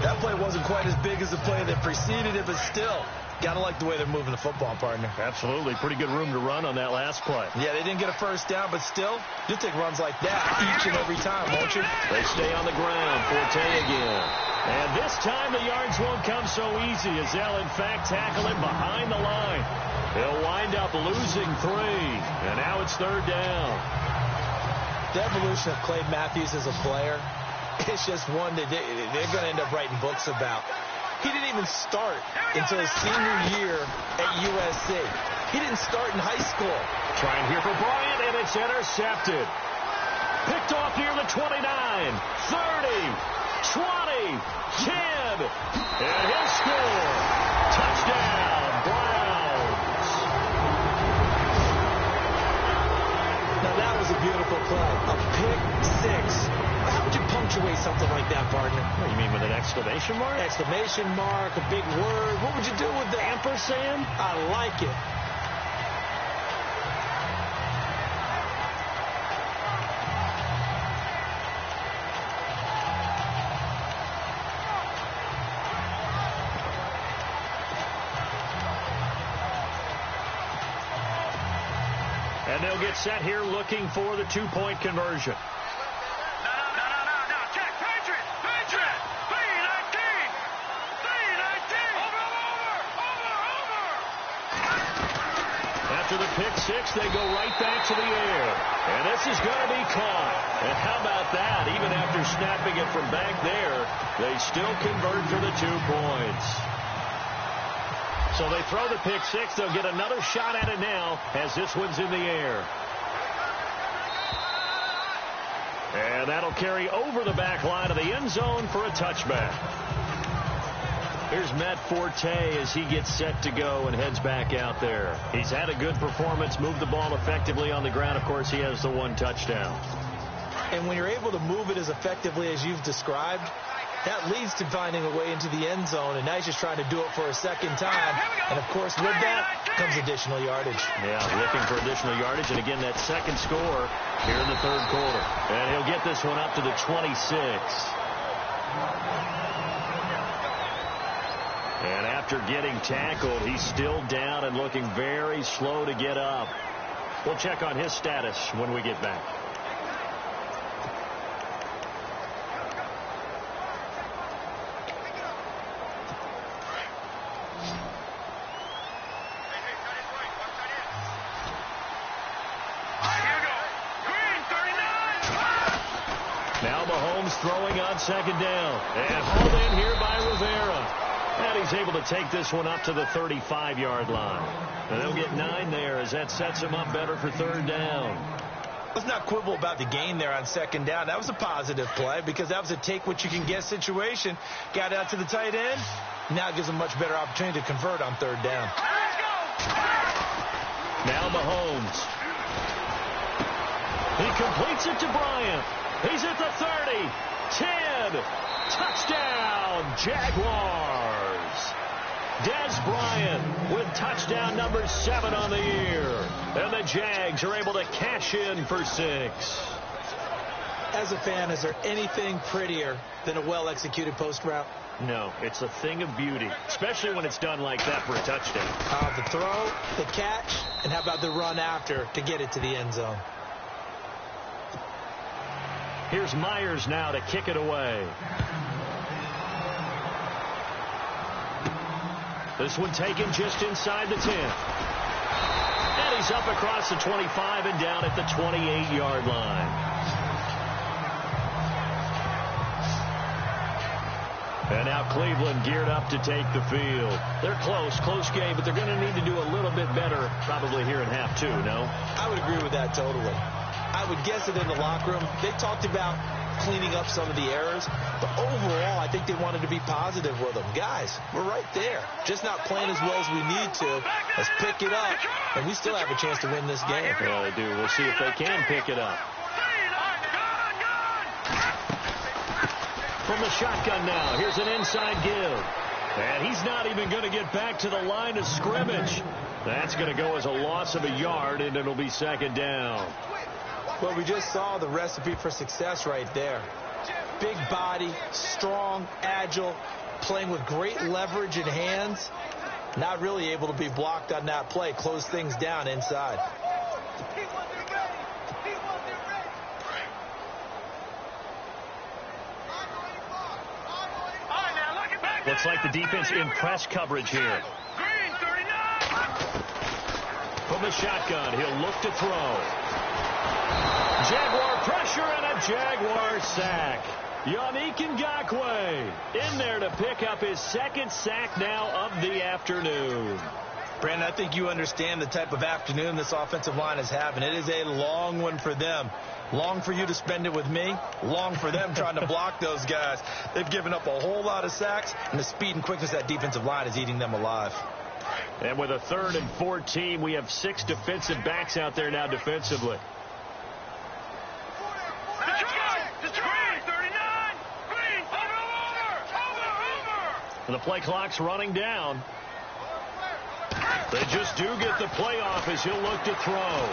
That play wasn't quite as big as the play that preceded it, but still, got to like the way they're moving the football, partner. Absolutely. Pretty good room to run on that last play. Yeah, they didn't get a first down, but still, you'll take runs like that each and every time, won't you? They stay on the ground. Forte again. And this time the yards won't come so easy as they'll, in fact, tackle him behind the line. He'll wind up losing 3. And now it's third down. The evolution of Clay Matthews as a player, it's just one that they're going to end up writing books about. He didn't even start until his senior year at USC. He didn't start in high school. Trying here for Bryant, and it's intercepted. Picked off near the 29, 30, 20, 10, and he'll score. Touchdown, Browns. Now that was a beautiful play. A pick 6. How would you punctuate something like that, partner? What do you mean, with an exclamation mark? Exclamation mark, a big word. What would you do with that? Ampersand? I like it. And they'll get set here looking for the 2-point conversion. After the pick 6, they go right back to the air. And this is going to be caught. And how about that? Even after snapping it from back there, they still convert for the 2 points. So they throw the pick 6. They'll get another shot at it now as this one's in the air. And that'll carry over the back line of the end zone for a touchback. Here's Matt Forte as he gets set to go and heads back out there. He's had a good performance, moved the ball effectively on the ground. Of course, he has the 1 touchdown. And when you're able to move it as effectively as you've described, that leads to finding a way into the end zone, and now he's just trying to do it for a second time. And, of course, with that comes additional yardage. Yeah, looking for additional yardage. And, again, that second score here in the third quarter. And he'll get this one up to the 26. And after getting tackled, he's still down and looking very slow to get up. We'll check on his status when we get back. Mahomes throwing on second down. And hauled in here by Rivera. And he's able to take this one up to the 35-yard line. And they'll get 9 there as that sets him up better for third down. Let's not quibble about the gain there on second down. That was a positive play because that was a take-what-you-can-get situation. Got out to the tight end. Now it gives him a much better opportunity to convert on third down. Now Mahomes. He completes it to Bryant. He's at the 30, 10, touchdown, Jaguars. Des Bryant with touchdown number 7 on the year. And the Jags are able to cash in for 6. As a fan, is there anything prettier than a well-executed post route? No, it's a thing of beauty, especially when it's done like that for a touchdown. The throw, the catch, and how about the run after to get it to the end zone? Here's Myers now to kick it away. This one taken just inside the 10. And he's up across the 25 and down at the 28-yard line. And now Cleveland geared up to take the field. They're close game, but they're going to need to do a little bit better probably here in half 2, no? I would agree with that totally. I would guess that in the locker room, they talked about cleaning up some of the errors, but overall, I think they wanted to be positive with them. Guys, we're right there. Just not playing as well as we need to. Let's pick it up, and we still have a chance to win this game. Yeah, they do. We'll see if they can pick it up. From the shotgun now, here's an inside give. And he's not even going to get back to the line of scrimmage. That's going to go as a loss of a yard, and it'll be second down. Well, we just saw the recipe for success right there. Big body, strong, agile, playing with great leverage in hands. Not really able to be blocked on that play. Close things down inside. Looks like the defense in press coverage here. From the shotgun, he'll look to throw. Jaguar pressure and a Jaguar sack. Yannick Ngakoue in there to pick up his second sack now of the afternoon. Brandon, I think you understand the type of afternoon this offensive line is having. It is a long one for them. Long for you to spend it with me. Long for them trying to block those guys. They've given up a whole lot of sacks, and the speed and quickness of that defensive line is eating them alive. And with a 3rd and 14, we have 6 defensive backs out there now defensively. And the play clock's running down. They just do get the play off as he'll look to throw.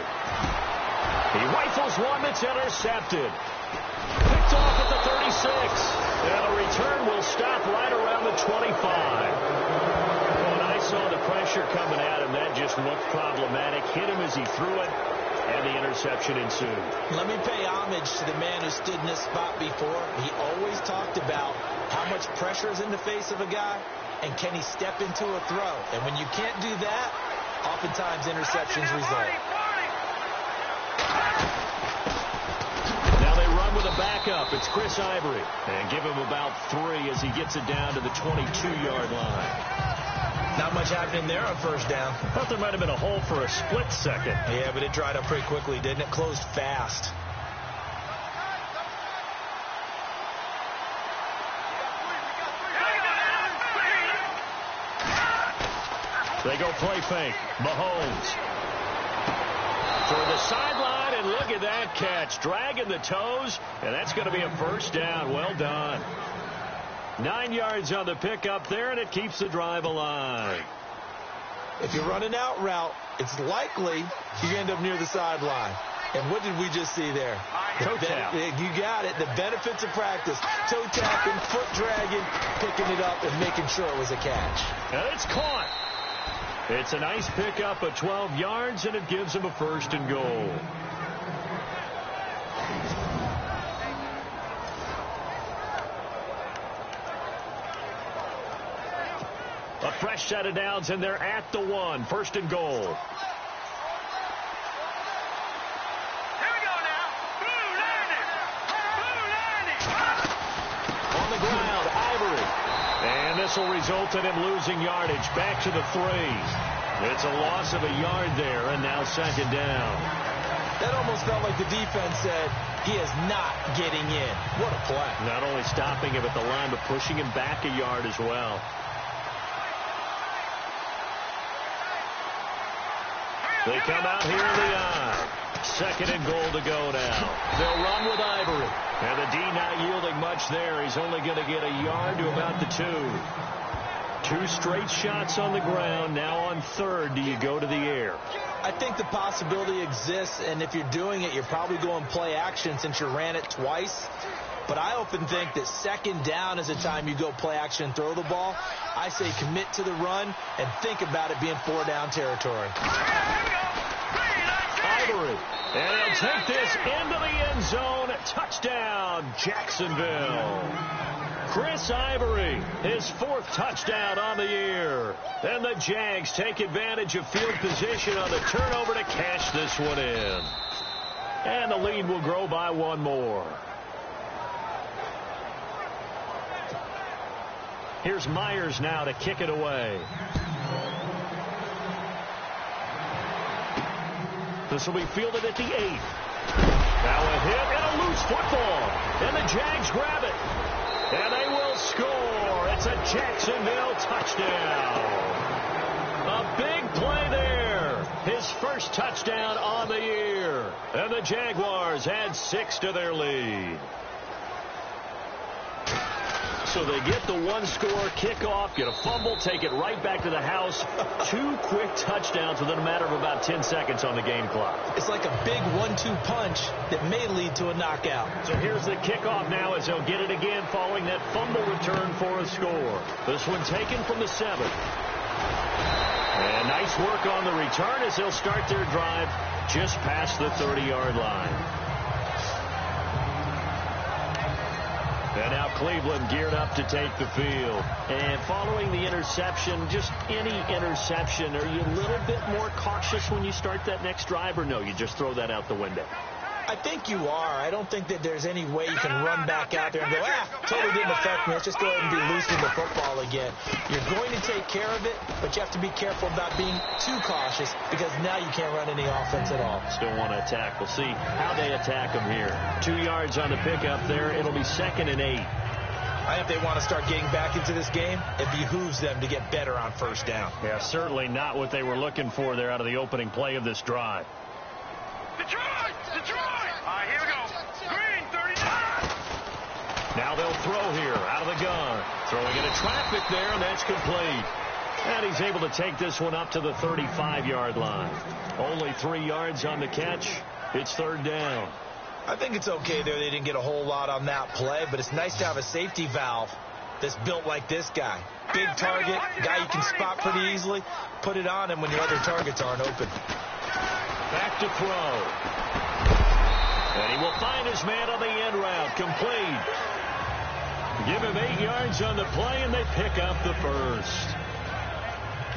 He rifles one that's intercepted. Picked off at the 36. And the return will stop right around the 25. When I saw the pressure coming at him, that just looked problematic. Hit him as he threw it, and the interception ensued. Let me pay homage to the man who stood in this spot before. He always talked about how much pressure is in the face of a guy, and can he step into a throw? And when you can't do that, oftentimes interceptions result. Now they run with a backup. It's Chris Ivory. And give him about 3 as he gets it down to the 22-yard line. Not much happening there on first down. Thought there might have been a hole for a split second. Yeah, but it dried up pretty quickly, didn't it? Closed fast. They go play fake. Mahomes. For the sideline, and look at that catch. Dragging the toes, and that's going to be a first down. Well done. 9 yards on the pickup there, and it keeps the drive alive. If you're running out route, it's likely you end up near the sideline. And what did we just see there? Toe tap. You got it. The benefits of practice. Toe tapping, foot dragging, picking it up, and making sure it was a catch. And it's caught. It's a nice pickup of 12 yards, and it gives him a 1st and goal. A fresh set of downs, and they're at the 1. 1st and goal. Here we go now. Blue landing. Blue landing. Ivory. And this will result in him losing yardage. Back to the 3. It's a loss of a yard there, and now second down. That almost felt like the defense said, he is not getting in. What a play. Not only stopping him at the line, but pushing him back a yard as well. They come out here in the I. Second and goal to go now. They'll run with Ivory. And the D not yielding much there. He's only going to get a yard to about the 2. 2 straight shots on the ground. Now on third, do you go to the air? I think the possibility exists, and if you're doing it, you're probably going play action since you ran it twice. But I often think that second down is the time you go play action and throw the ball. I say commit to the run and think about it being 4-down territory. Ivory, and he'll take this into the end zone. Touchdown, Jacksonville. Chris Ivory, his 4th touchdown on the year. And the Jags take advantage of field position on the turnover to cash this one in. And the lead will grow by 1 more. Here's Myers now to kick it away. This will be fielded at the 8. Now a hit and a loose football. And the Jags grab it. And they will score. It's a Jacksonville touchdown. A big play there. His first touchdown on the year. And the Jaguars add 6 to their lead. So they get the 1-score kickoff, get a fumble, take it right back to the house. 2 quick touchdowns within a matter of about 10 seconds on the game clock. It's like a big 1-2 punch that may lead to a knockout. So here's the kickoff now as they'll get it again following that fumble return for a score. This one taken from the 7. And nice work on the return as they'll start their drive just past the 30-yard line. And now Cleveland geared up to take the field. And following the interception, just any interception, are you a little bit more cautious when you start that next drive, or no, you just throw that out the window? I think you are. I don't think that there's any way you can run back out there and go, totally didn't affect me. Let's just go ahead and be loose with the football again. You're going to take care of it, but you have to be careful about being too cautious because now you can't run any offense at all. Still want to attack. We'll see how they attack them here. 2 yards on the pickup there. It'll be 2nd and 8. I think if they want to start getting back into this game, it behooves them to get better on first down. Yeah, certainly not what they were looking for there out of the opening play of this drive. Detroit! Detroit! All right, here we go. Green, 39. Now they'll throw here out of the gun. Throwing into traffic there, and that's complete. And he's able to take this one up to the 35-yard line. Only 3 yards on the catch. It's 3rd down. I think it's okay there. They didn't get a whole lot on that play, but it's nice to have a safety valve that's built like this guy. Big target, guy you can spot pretty easily. Put it on him when your other targets aren't open. Back to throw. And he will find his man on the end route. Complete. Give him 8 yards on the play, and they pick up the first.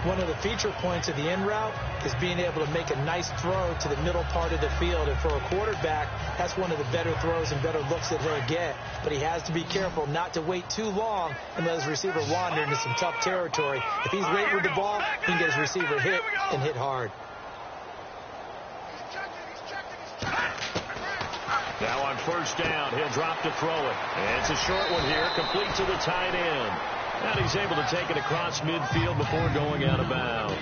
One of the feature points of the in route is being able to make a nice throw to the middle part of the field. And for a quarterback, that's one of the better throws and better looks that he'll get. But he has to be careful not to wait too long and let his receiver wander into some tough territory. If he's late with the ball, he can get his receiver hit and hit hard. Now on first down, he'll drop to throw it. And it's a short one here, complete to the tight end. And he's able to take it across midfield before going out of bounds.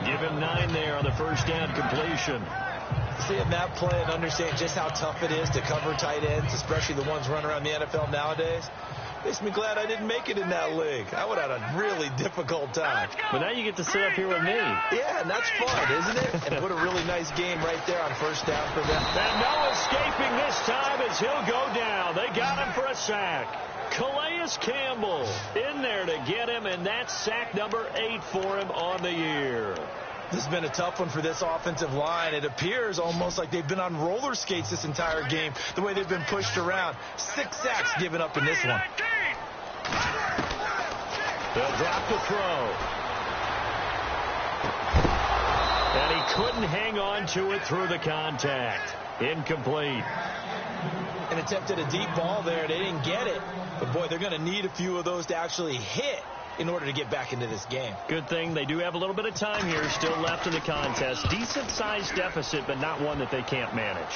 Give him 9 there on the first down completion. Seeing that play and understand just how tough it is to cover tight ends, especially the ones running around the NFL nowadays, makes me glad I didn't make it in that league. I would have had a really difficult time. But now you get to sit up here with me. Yeah, and that's fun, isn't it? And what a really nice game right there on first down for them. And no escaping this time as he'll go down. They got him for a sack. Calais Campbell in there to get him, and that's sack number 8 for him on the year. This has been a tough one for this offensive line. It appears almost like they've been on roller skates this entire game, the way they've been pushed around. 6 sacks given up in this one. They'll drop the throw. And he couldn't hang on to it through the contact. Incomplete. and attempted a deep ball there. They didn't get it. But, boy, they're going to need a few of those to actually hit in order to get back into this game. Good thing they do have a little bit of time here still left in the contest. Decent-sized deficit, but not one that they can't manage.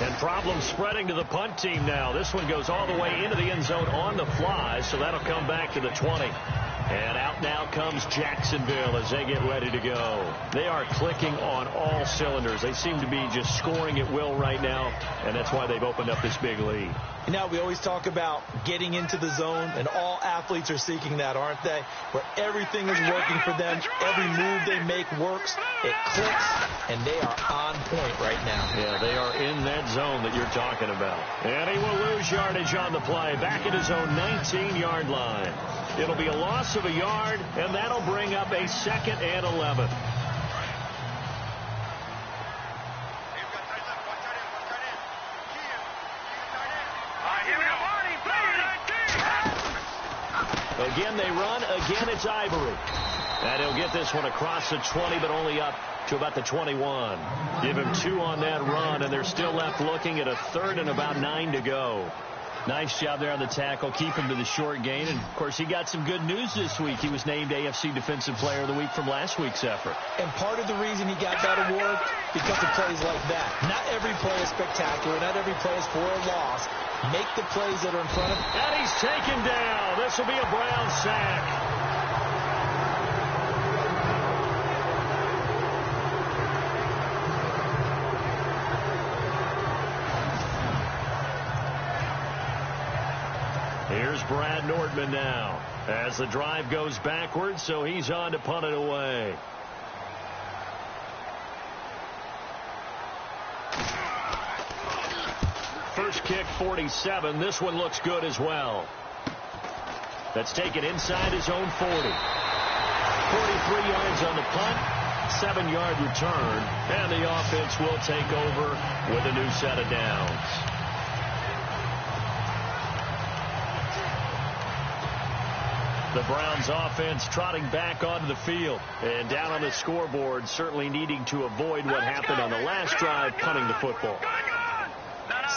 And problems spreading to the punt team now. This one goes all the way into the end zone on the fly, so that'll come back to the 20. And out now comes Jacksonville as they get ready to go. They are clicking on all cylinders. They seem to be just scoring at will right now, and that's why they've opened up this big lead. You know, we always talk about getting into the zone, and all athletes are seeking that, aren't they? Where everything is working for them. Every move they make works. It clicks, and they are on point right now. Yeah, they are in that zone that you're talking about. And he will lose yardage on the play. Back at his own 19-yard line. It'll be a loss of a yard, and that'll bring up a 2nd and 11. Again, they run. Again, it's Ivory. And he'll get this one across the 20, but only up to about the 21. Give him 2 on that run, and they're still left looking at a 3rd and about 9 to go. Nice job there on the tackle. Keep him to the short gain. And, of course, he got some good news this week. He was named AFC Defensive Player of the Week from last week's effort. And part of the reason he got that award, because of plays like that. Not every play is spectacular. Not every play is for a loss. Make the plays that are in front of him. And he's taken down. This will be a Brown sack. Here's Brad Nordman now as the drive goes backwards, so he's on to punt it away. First kick, 47. This one looks good as well. That's taken inside his own 40. 43 yards on the punt, 7-yard return, and the offense will take over with a new set of downs. The Browns offense trotting back onto the field and down on the scoreboard, certainly needing to avoid what happened on the last drive, punting the football.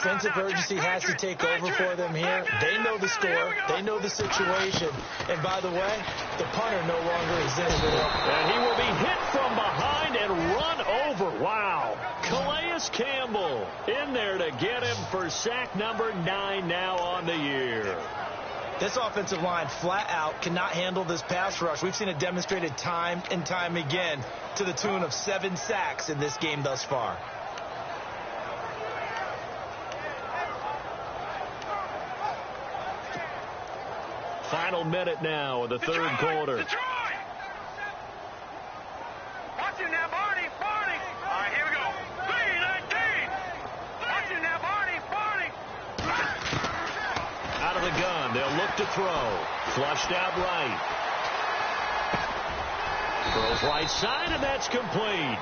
Sense of urgency has to take over for them here. They know the score. They know the situation. And by the way, the punter no longer exists. And he will be hit from behind and run over. Wow. Calais Campbell in there to get him for sack number 9 now on the year. This offensive line flat out cannot handle this pass rush. We've seen it demonstrated time and time again to the tune of 7 sacks in this game thus far. Final minute now of the third quarter. Watching now, Barney. All right, here we go. 3-19. Watching now, Barney. Out of the gun, they'll look to throw. Flushed out right. Throws right side, and that's complete.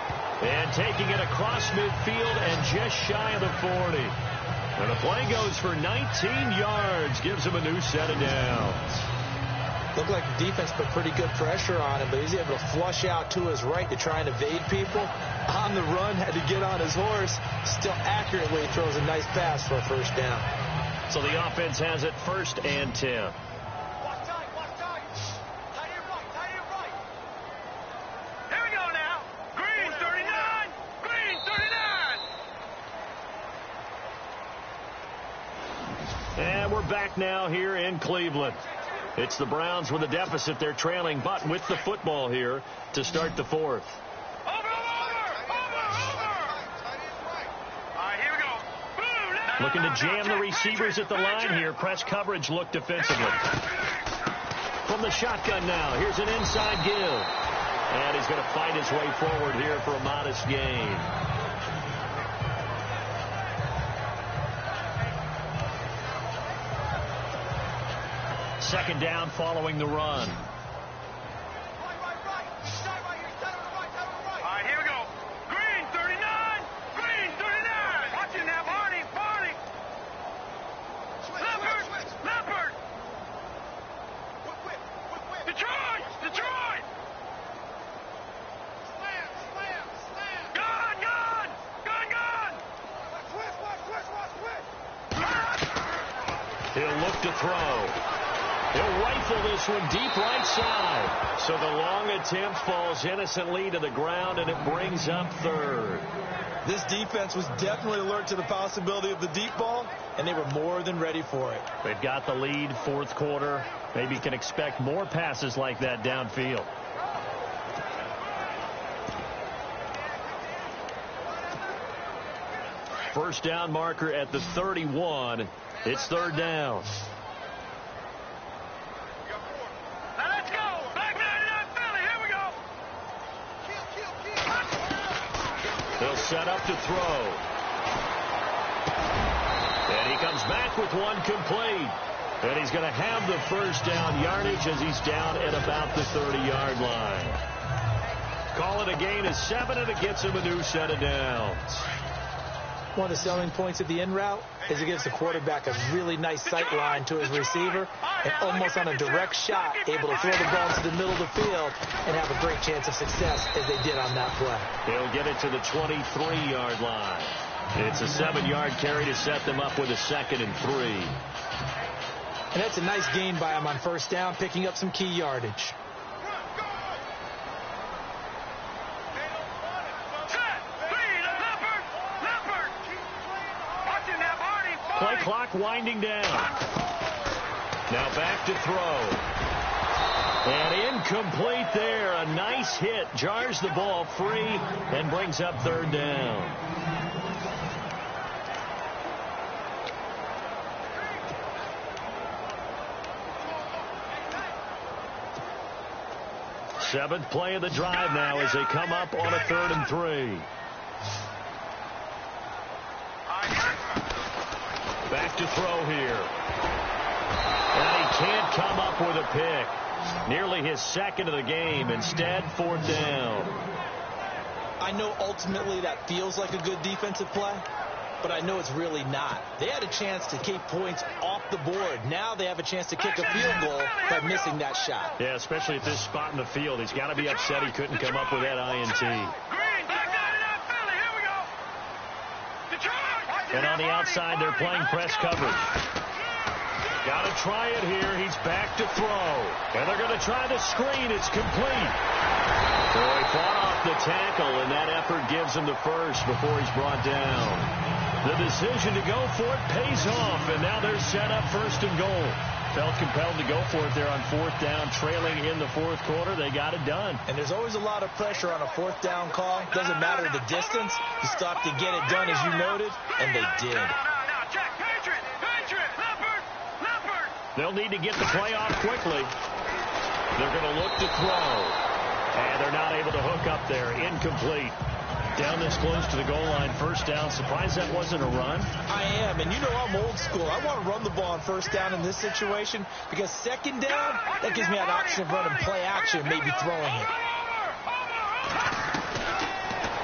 And taking it across midfield and just shy of the 40. And the play goes for 19 yards. Gives him a new set of downs. Looked like the defense put pretty good pressure on him, but he's able to flush out to his right to try and evade people. On the run, had to get on his horse. Still accurately throws a nice pass for a first down. So the offense has it 1st and 10. Watch time. Tight end right. Here we go now. Green 39. Green 39. And we're back now here in Cleveland. It's the Browns with a deficit. They're trailing, but with the football here to start the 4th. Looking to jam the receivers at the line here. Press coverage look defensively. From the shotgun now, here's an inside give. And he's going to fight his way forward here for a modest gain. Second down following the run. back to throw. He'll rifle this one deep right side. So the long attempt falls innocently to the ground, and it brings up third. This defense was definitely alert to the possibility of the deep ball, and they were more than ready for it. They've got the lead, fourth quarter. Maybe can expect more passes like that downfield. First down marker at the 31. It's third down. Let's go. Back 99 Philly. Here we go. They'll set up to throw. And he comes back with one complete. And he's going to have the first down yardage as he's down at about the 30-yard line. Call it a gain of 7, and it gets him a new set of downs. One of the selling points of the in route is it gives the quarterback a really nice sight line to his receiver, and almost on a direct shot, able to throw the ball into the middle of the field and have a great chance of success as they did on that play. He'll get it to the 23-yard line. It's a 7-yard carry to set them up with a 2nd and 3. And that's a nice gain by him on first down, picking up some key yardage. Play clock winding down. Now back to throw. And incomplete there. A nice hit. Jars the ball free and brings up third down. Seventh play of the drive now as they come up on a 3rd and 3. Back to throw here. And he can't come up with a pick. Nearly his 2nd of the game. Instead, 4th down. I know ultimately that feels like a good defensive play, but I know it's really not. They had a chance to keep points off the board. Now they have a chance to kick a field goal by missing that shot. Yeah, especially at this spot in the field. He's got to be upset he couldn't come up with that INT. And on the outside, they're playing press coverage. Got to try it here. He's back to throw. And they're going to try the screen. It's complete. So he fought off the tackle, and that effort gives him the first before he's brought down. The decision to go for it pays off, and now they're set up 1st and goal. Felt compelled to go for it there on 4th down, trailing in the 4th quarter. They got it done. And there's always a lot of pressure on a 4th down call. Doesn't matter the distance. You still have to get it done, as you noted, and they did. They'll need to get the play off quickly. They're going to look to throw. And they're not able to hook up there. Incomplete. Down this close to the goal line, 1st down. Surprised that wasn't a run? I am, and you know I'm old school. I want to run the ball on 1st down in this situation because 2nd down, that gives me an option of running play action, maybe throwing it.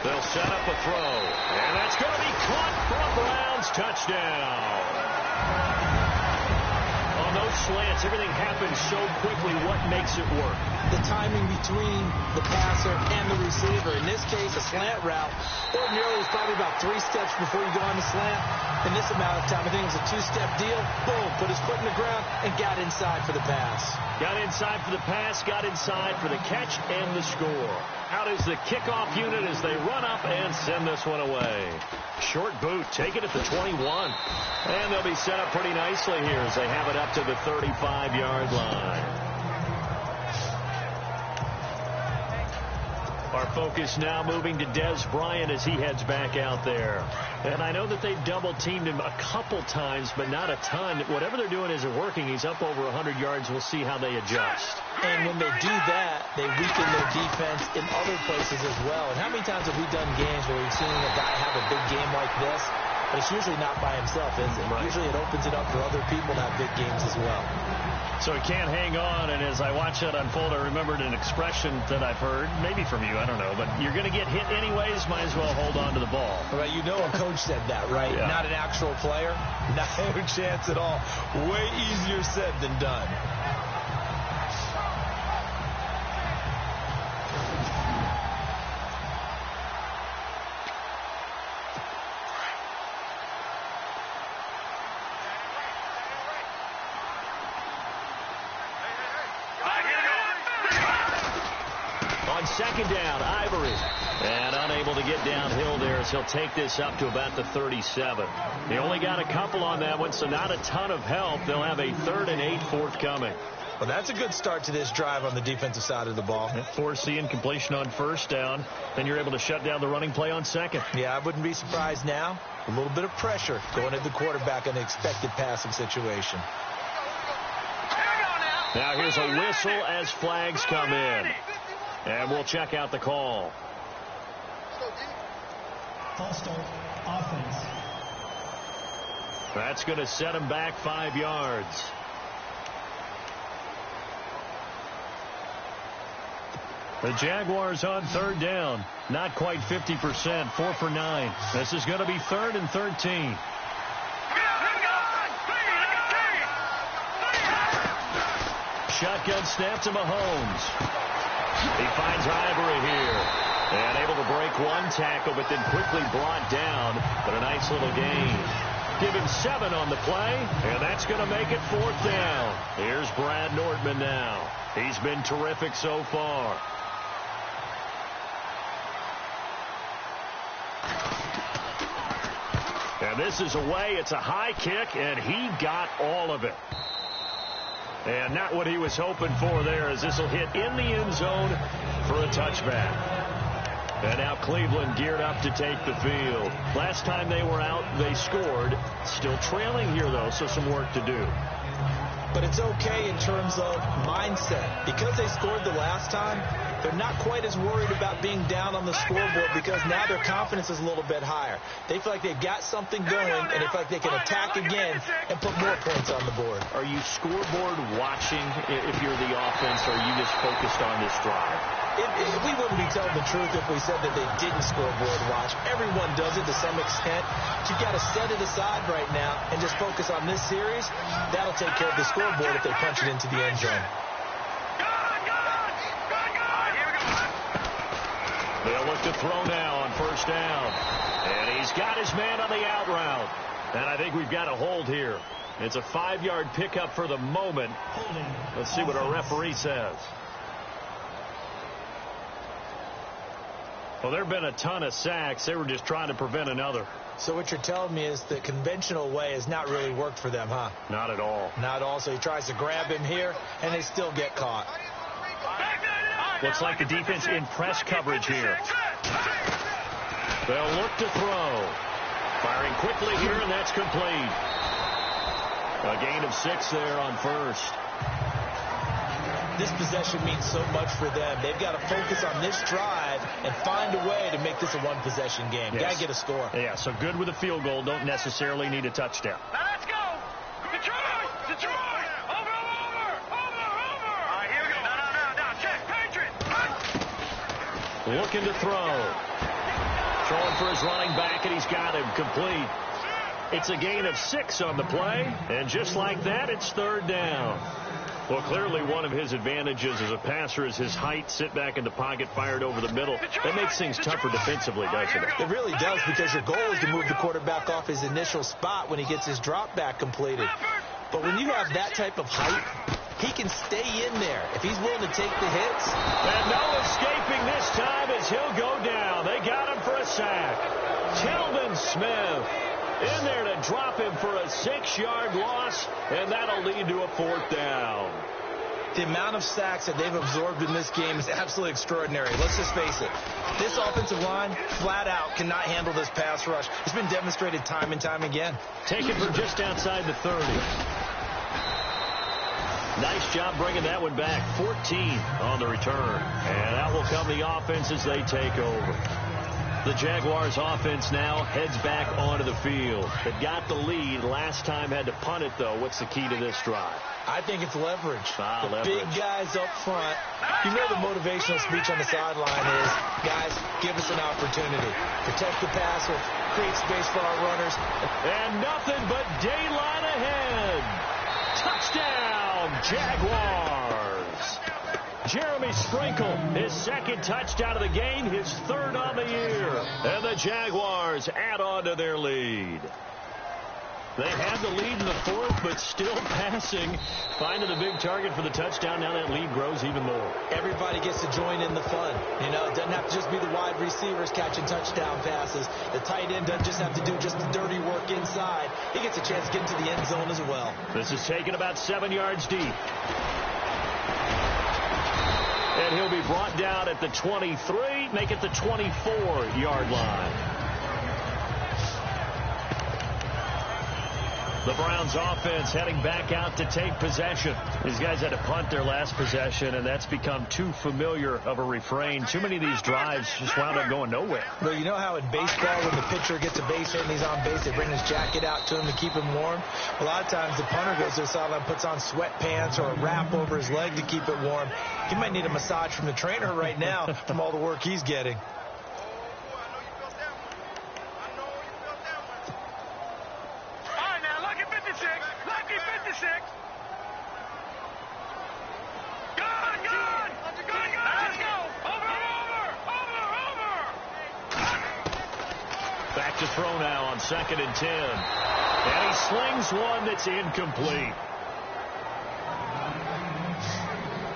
They'll set up a throw, and that's going to be caught for a Browns touchdown. On those slants, everything happens so quickly. What makes it work? The timing between the passer and the receiver. In this case, a slant route. Ordinarily, it's probably about 3 steps before you go on the slant. In this amount of time, I think it was a 2-step deal. Boom, put his foot in the ground and got inside for the pass. Got inside for the pass, got inside for the catch and the score. Out is the kickoff unit as they run up and send this one away. Short boot, take it at the 21. And they'll be set up pretty nicely here as they have it up to the 35-yard line. Our focus now moving to Des Bryant as he heads back out there. And I know that they've double-teamed him a couple times, but not a ton. Whatever they're doing isn't working. He's up over 100 yards. We'll see how they adjust. And when they do that, they weaken their defense in other places as well. And how many times have we done games where we've seen a guy have a big game like this? But it's usually not by himself, is it? Right. Usually it opens it up for other people to have big games as well. So he can't hang on, and as I watch that unfold, I remembered an expression that I've heard, maybe from you, I don't know, but you're going to get hit anyways, might as well hold on to the ball. Right, you know a coach said that, right? Yeah. Not an actual player. Not a chance at all. Way easier said than done. second down. Ivory. And unable to get downhill there as he'll take this up to about the 37. They only got a couple on that one, so not a ton of help. They'll have a 3rd and 8 forthcoming. Well, that's a good start to this drive on the defensive side of the ball. Forcing completion on first down. Then you're able to shut down the running play on second. Yeah, I wouldn't be surprised now. A little bit of pressure going at the quarterback in an expected passing situation. Now here's a whistle as flags come in. And we'll check out the call. False start, offense. That's going to set him back 5 yards. The Jaguars on 3rd down. Not quite 50%. 4 for 9. This is going to be 3rd and 13. Shotgun snap to Mahomes. He finds Ivory here. And able to break one tackle, but then quickly brought down. But a nice little gain. Give him 7 on the play, and that's going to make it 4th down. Here's Brad Nordman now. He's been terrific so far. And this is away. It's a high kick, and he got all of it. And not what he was hoping for there, as this will hit in the end zone for a touchback. And now Cleveland geared up to take the field. Last time they were out, they scored. Still trailing here, though, so some work to do. But it's okay in terms of mindset. Because they scored the last time, they're not quite as worried about being down on the scoreboard because now their confidence is a little bit higher. They feel like they've got something going, and they feel like they can attack again and put more points on the board. Are you scoreboard watching if you're the offense, or are you just focused on this drive? We wouldn't be telling the truth if we said that they didn't scoreboard watch. Everyone does it to some extent. But you've got to set it aside right now and just focus on this series. That'll take care of the scoreboard if they punch it into the end zone. They'll look to throw now on first down. And he's got his man on the out route. And I think we've got a hold here. It's a 5-yard pickup for the moment. Let's see what our referee says. Well, there have been a ton of sacks. They were just trying to prevent another. So what you're telling me is the conventional way has not really worked for them, huh? Not at all. Not at all. So he tries to grab him here, and they still get caught. Looks like the defense in press coverage here. They'll look to throw. Firing quickly here, and that's complete. A gain of 6 there on first. This possession means so much for them. They've got to focus on this drive and find a way to make this a one-possession game. Yes. Got to get a score. Yeah, so good with a field goal. Don't necessarily need a touchdown. Now let's go. Detroit! Detroit! Over! All right, here we go. Now. Check. Patriot! Looking to throw. Throwing for his running back, and he's got him complete. It's a gain of 6 on the play, and just like that, it's 3rd down. Well, clearly one of his advantages as a passer is his height, sit back in the pocket, fired over the middle. That makes things tougher defensively, doesn't it? It really does, because your goal is to move the quarterback off his initial spot when he gets his drop back completed. But when you have that type of height, he can stay in there if he's willing to take the hits. And no escaping this time as he'll go down. They got him for a sack. Telvin Smith in there to drop him for a 6-yard loss, and that'll lead to a 4th down. The amount of sacks that they've absorbed in this game is absolutely extraordinary. Let's just face it. This offensive line, flat out, cannot handle this pass rush. It's been demonstrated time and time again. Taken from just outside the 30. Nice job bringing that one back. 14 on the return. And that will come the offense as they take over. The Jaguars offense now heads back onto the field. They got the lead. Last time had to punt it, though. What's the key to this drive? I think it's leverage. Leverage. Big guys up front. You know the motivational speech on the sideline is, guys, give us an opportunity. Protect the passer, create space for our runners. And nothing but daylight ahead. Touchdown, Jaguars. Jeremy Sprinkle, his 2nd touchdown of the game, his 3rd on the year. And the Jaguars add on to their lead. They had the lead in the fourth, but still passing. Finding the big target for the touchdown. Now that lead grows even more. Everybody gets to join in the fun. You know, it doesn't have to just be the wide receivers catching touchdown passes. The tight end doesn't just have to do just the dirty work inside. He gets a chance to get into the end zone as well. This is taken about 7 yards deep. And he'll be brought down at the 23, make it the 24-yard line. The Browns offense heading back out to take possession. These guys had to punt their last possession, and that's become too familiar of a refrain. Too many of these drives just wound up going nowhere. Well, you know how in baseball when the pitcher gets a base hit and he's on base, they bring his jacket out to him to keep him warm? A lot of times the punter goes to the sideline, puts on sweatpants or a wrap over his leg to keep it warm. He might need a massage from the trainer right now from all the work he's getting. Back to throw now on 2nd and 10. And he slings one that's incomplete.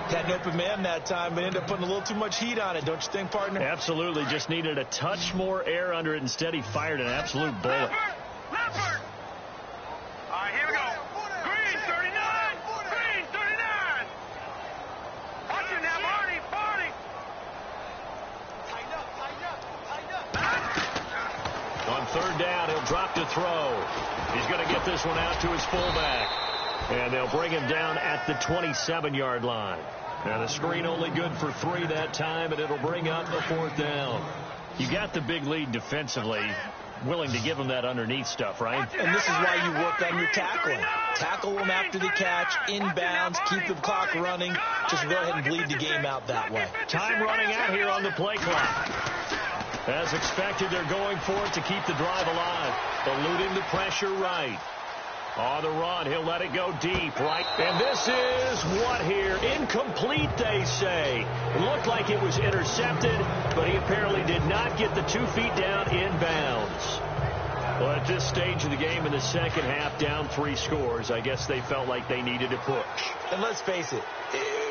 Had an open man that time, but ended up putting a little too much heat on it, don't you think, partner? Absolutely. Just needed a touch more air under it. Instead, he fired an absolute bullet. Leopard! All right, here we go. Green 39! Green 39! Watch him now, Barney! Barney! Tighten up, tighten up, tighten up. On 3rd down, he'll drop to throw. He's going to get this one out to his fullback. And they'll bring him down at the 27-yard line. And the screen only good for 3 that time, and it'll bring up the 4th down. You got the big lead defensively, willing to give them that underneath stuff, right? And this is why you work on your tackling. Tackle them after the catch, inbounds, keep the clock running. Just go ahead and bleed the game out that way. Time running out here on the play clock. As expected, they're going for it to keep the drive alive. Eluding the pressure right. On the run, he'll let it go deep, right? And this is what here? Incomplete, they say. It looked like it was intercepted, but he apparently did not get the 2 feet down inbounds. Well, at this stage of the game in the second half, down 3 scores, I guess they felt like they needed to push. And let's face it,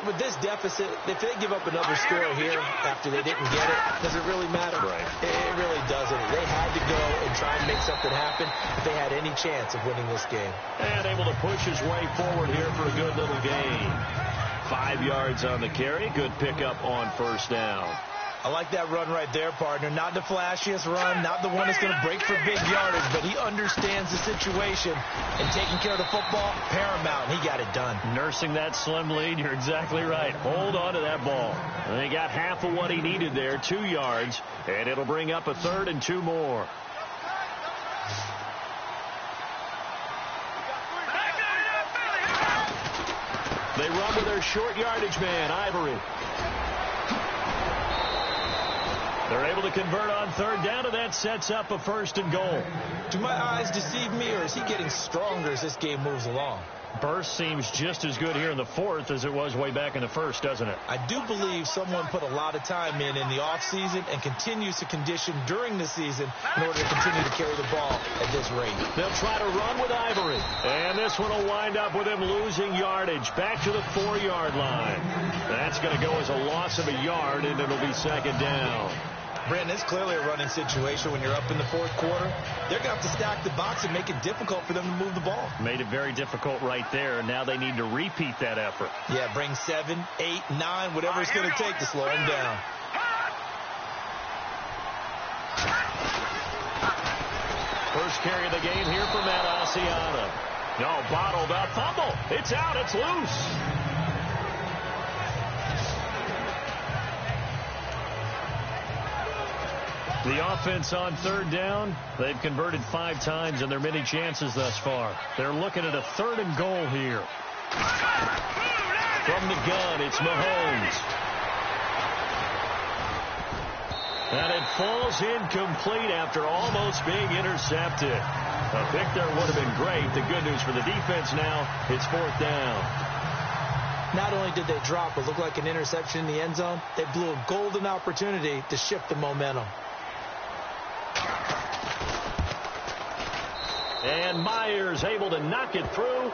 with this deficit, if they give up another score here after they didn't get it, does it really matter? Right. It really doesn't. They had to go and try and make something happen if they had any chance of winning this game. And able to push his way forward here for a good little gain. 5 yards on the carry. Good pickup on 1st down. I like that run right there, partner. Not the flashiest run, not the one that's going to break for big yardage, but he understands the situation, and taking care of the football, paramount, and he got it done. Nursing that slim lead, you're exactly right. Hold on to that ball. And he got half of what he needed there, 2 yards, and it'll bring up a 3rd and 2 more. They run with their short yardage man, Ivory. They're able to convert on 3rd down, and that sets up a 1st and goal. Do my eyes deceive me, or is he getting stronger as this game moves along? Burst seems just as good here in the 4th as it was way back in the 1st, doesn't it? I do believe someone put a lot of time in the offseason and continues to condition during the season in order to continue to carry the ball at this rate. They'll try to run with Ivory. And this one will wind up with him losing yardage back to the 4-yard line. That's going to go as a loss of a yard, and it'll be 2nd down. Brandon, it's clearly a running situation when you're up in the 4th quarter. They're going to have to stack the box and make it difficult for them to move the ball. Made it very difficult right there. Now they need to repeat that effort. Yeah, bring 7, 8, 9, whatever it's going to take to slow him down. First carry of the game here for Matt Asiata. No, bottled up. Fumble. It's out. It's loose. The offense on 3rd down, they've converted 5 times in their many chances thus far. They're looking at a 3rd and goal here. From the gun, it's Mahomes. And it falls incomplete after almost being intercepted. A pick there would have been great. The good news for the defense now, it's 4th down. Not only did they drop what looked like an interception in the end zone, they blew a golden opportunity to shift the momentum. And Myers able to knock it through.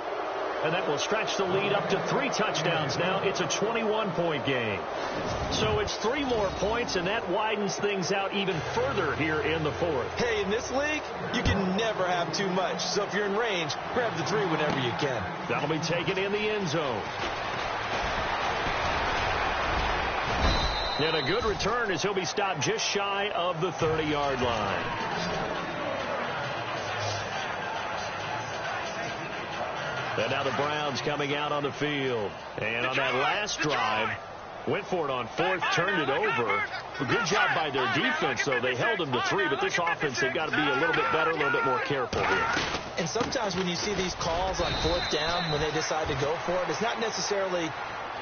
And that will stretch the lead up to 3 touchdowns now. It's a 21-point game. So it's 3 more points, and that widens things out even further here in the 4th. Hey, in this league, you can never have too much. So if you're in range, grab the 3 whenever you can. That'll be taken in the end zone. And a good return as he'll be stopped just shy of the 30-yard line. And now the Browns coming out on the field. And on that last drive, went for it on 4th, turned it over. A good job by their defense, though. They held them to 3, but this offense, they've got to be a little bit better, a little bit more careful here. And sometimes when you see these calls on 4th down, when they decide to go for it, it's not necessarily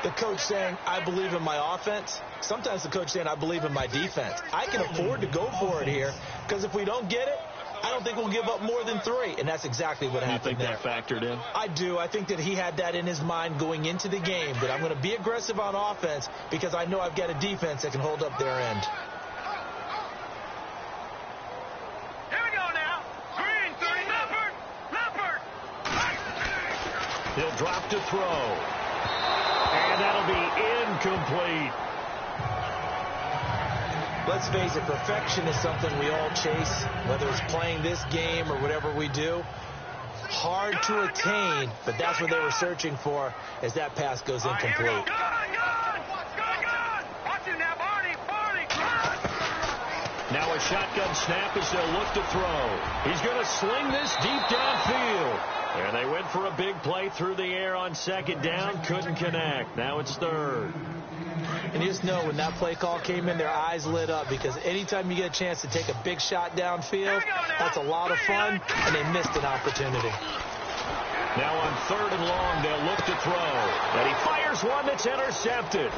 the coach saying, I believe in my offense. Sometimes the coach saying, I believe in my defense. I can afford to go for it here, because if we don't get it, I don't think we'll give up more than 3, and that's exactly what happened there. You think that factored in? I do. I think that he had that in his mind going into the game, that I'm going to be aggressive on offense because I know I've got a defense that can hold up their end. Here we go now. Green, 30, Leopard. He'll drop to throw. And that'll be incomplete. Let's face it, perfection is something we all chase, whether it's playing this game or whatever we do. Hard to attain, but that's what they were searching for as that pass goes incomplete. Gun! Watch him now, Barney! Now a shotgun snap as they'll look to throw. He's going to sling this deep downfield. And they went for a big play through the air on 2nd down, couldn't connect. Now it's 3rd. And you just know when that play call came in, their eyes lit up, because anytime you get a chance to take a big shot downfield, that's a lot of fun, and they missed an opportunity. Now on 3rd and long, they'll look to throw. And he fires one that's intercepted.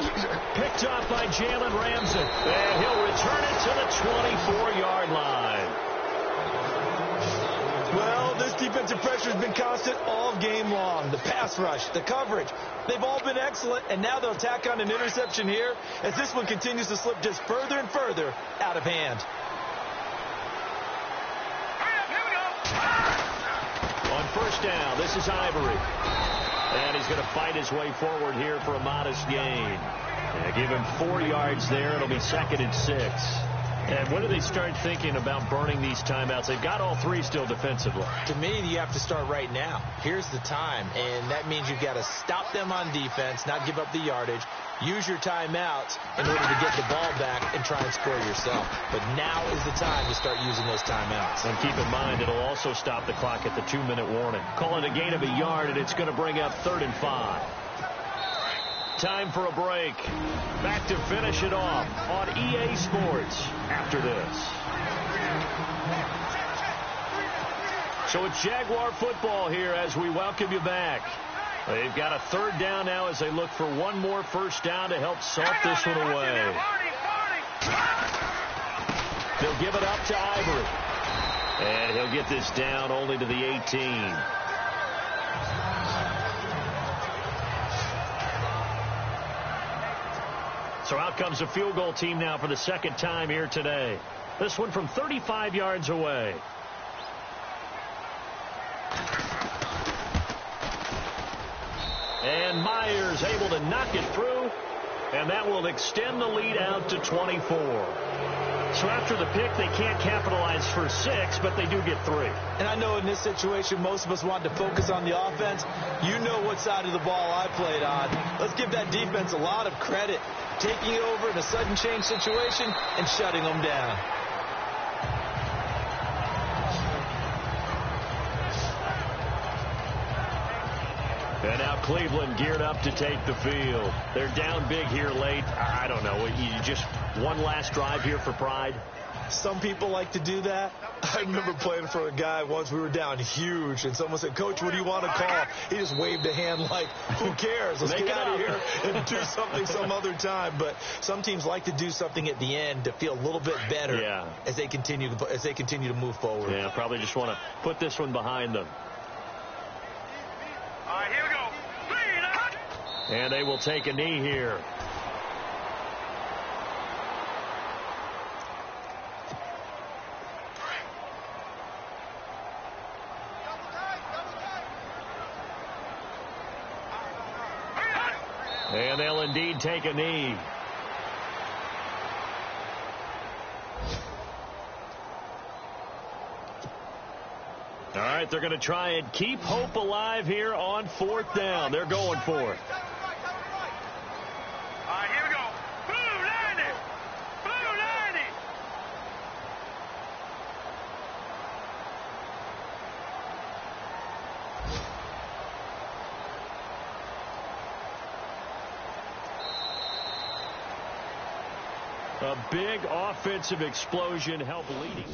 Picked off by Jalen Ramsey. And he'll return it to the 24-yard line. Well, this defensive pressure has been constant all game long. The pass rush, the coverage, they've all been excellent, and now they'll tack on an interception here as this one continues to slip just further and further out of hand. On 1st down, this is Ivory. And he's going to fight his way forward here for a modest gain. Give him 4 yards there. It'll be 2nd and 6. And when do they start thinking about burning these timeouts? They've got all 3 still defensively. To me, you have to start right now. Here's the time, and that means you've got to stop them on defense, not give up the yardage, use your timeouts in order to get the ball back and try and score yourself. But now is the time to start using those timeouts. And keep in mind, it'll also stop the clock at the 2-minute warning. Call it a gain of a yard, and it's going to bring up 3rd and 5. Time for a break. Back to finish it off on EA Sports after this. So it's Jaguar football here as we welcome you back. They've got a 3rd down now as they look for one more 1st down to help salt this one away. They'll give it up to Ivory. And he'll get this down only to the 18. So out comes the field goal team now for the 2nd time here today. This one from 35 yards away. And Myers able to knock it through. And that will extend the lead out to 24. So after the pick, they can't capitalize for 6, but they do get 3. And I know in this situation, most of us want to focus on the offense. You know what side of the ball I played on. Let's give that defense a lot of credit, taking over in a sudden change situation and shutting them down. And now Cleveland geared up to take the field. They're down big here late. I don't know. You just one last drive here for pride. Some people like to do that. I remember playing for a guy once. We were down huge, and someone said, Coach, what do you want to call? He just waved a hand like, who cares? Let's get out of here and do something some other time. But some teams like to do something at the end to feel a little bit better as they continue to move forward. Yeah, probably just want to put this one behind them. All right, here we go. And they will take a knee here. And they'll indeed take a knee. All right, they're going to try and keep hope alive here on 4th down. They're going for it. All right, here we go. Blue 90. Blue 90. A big offensive explosion helped leading.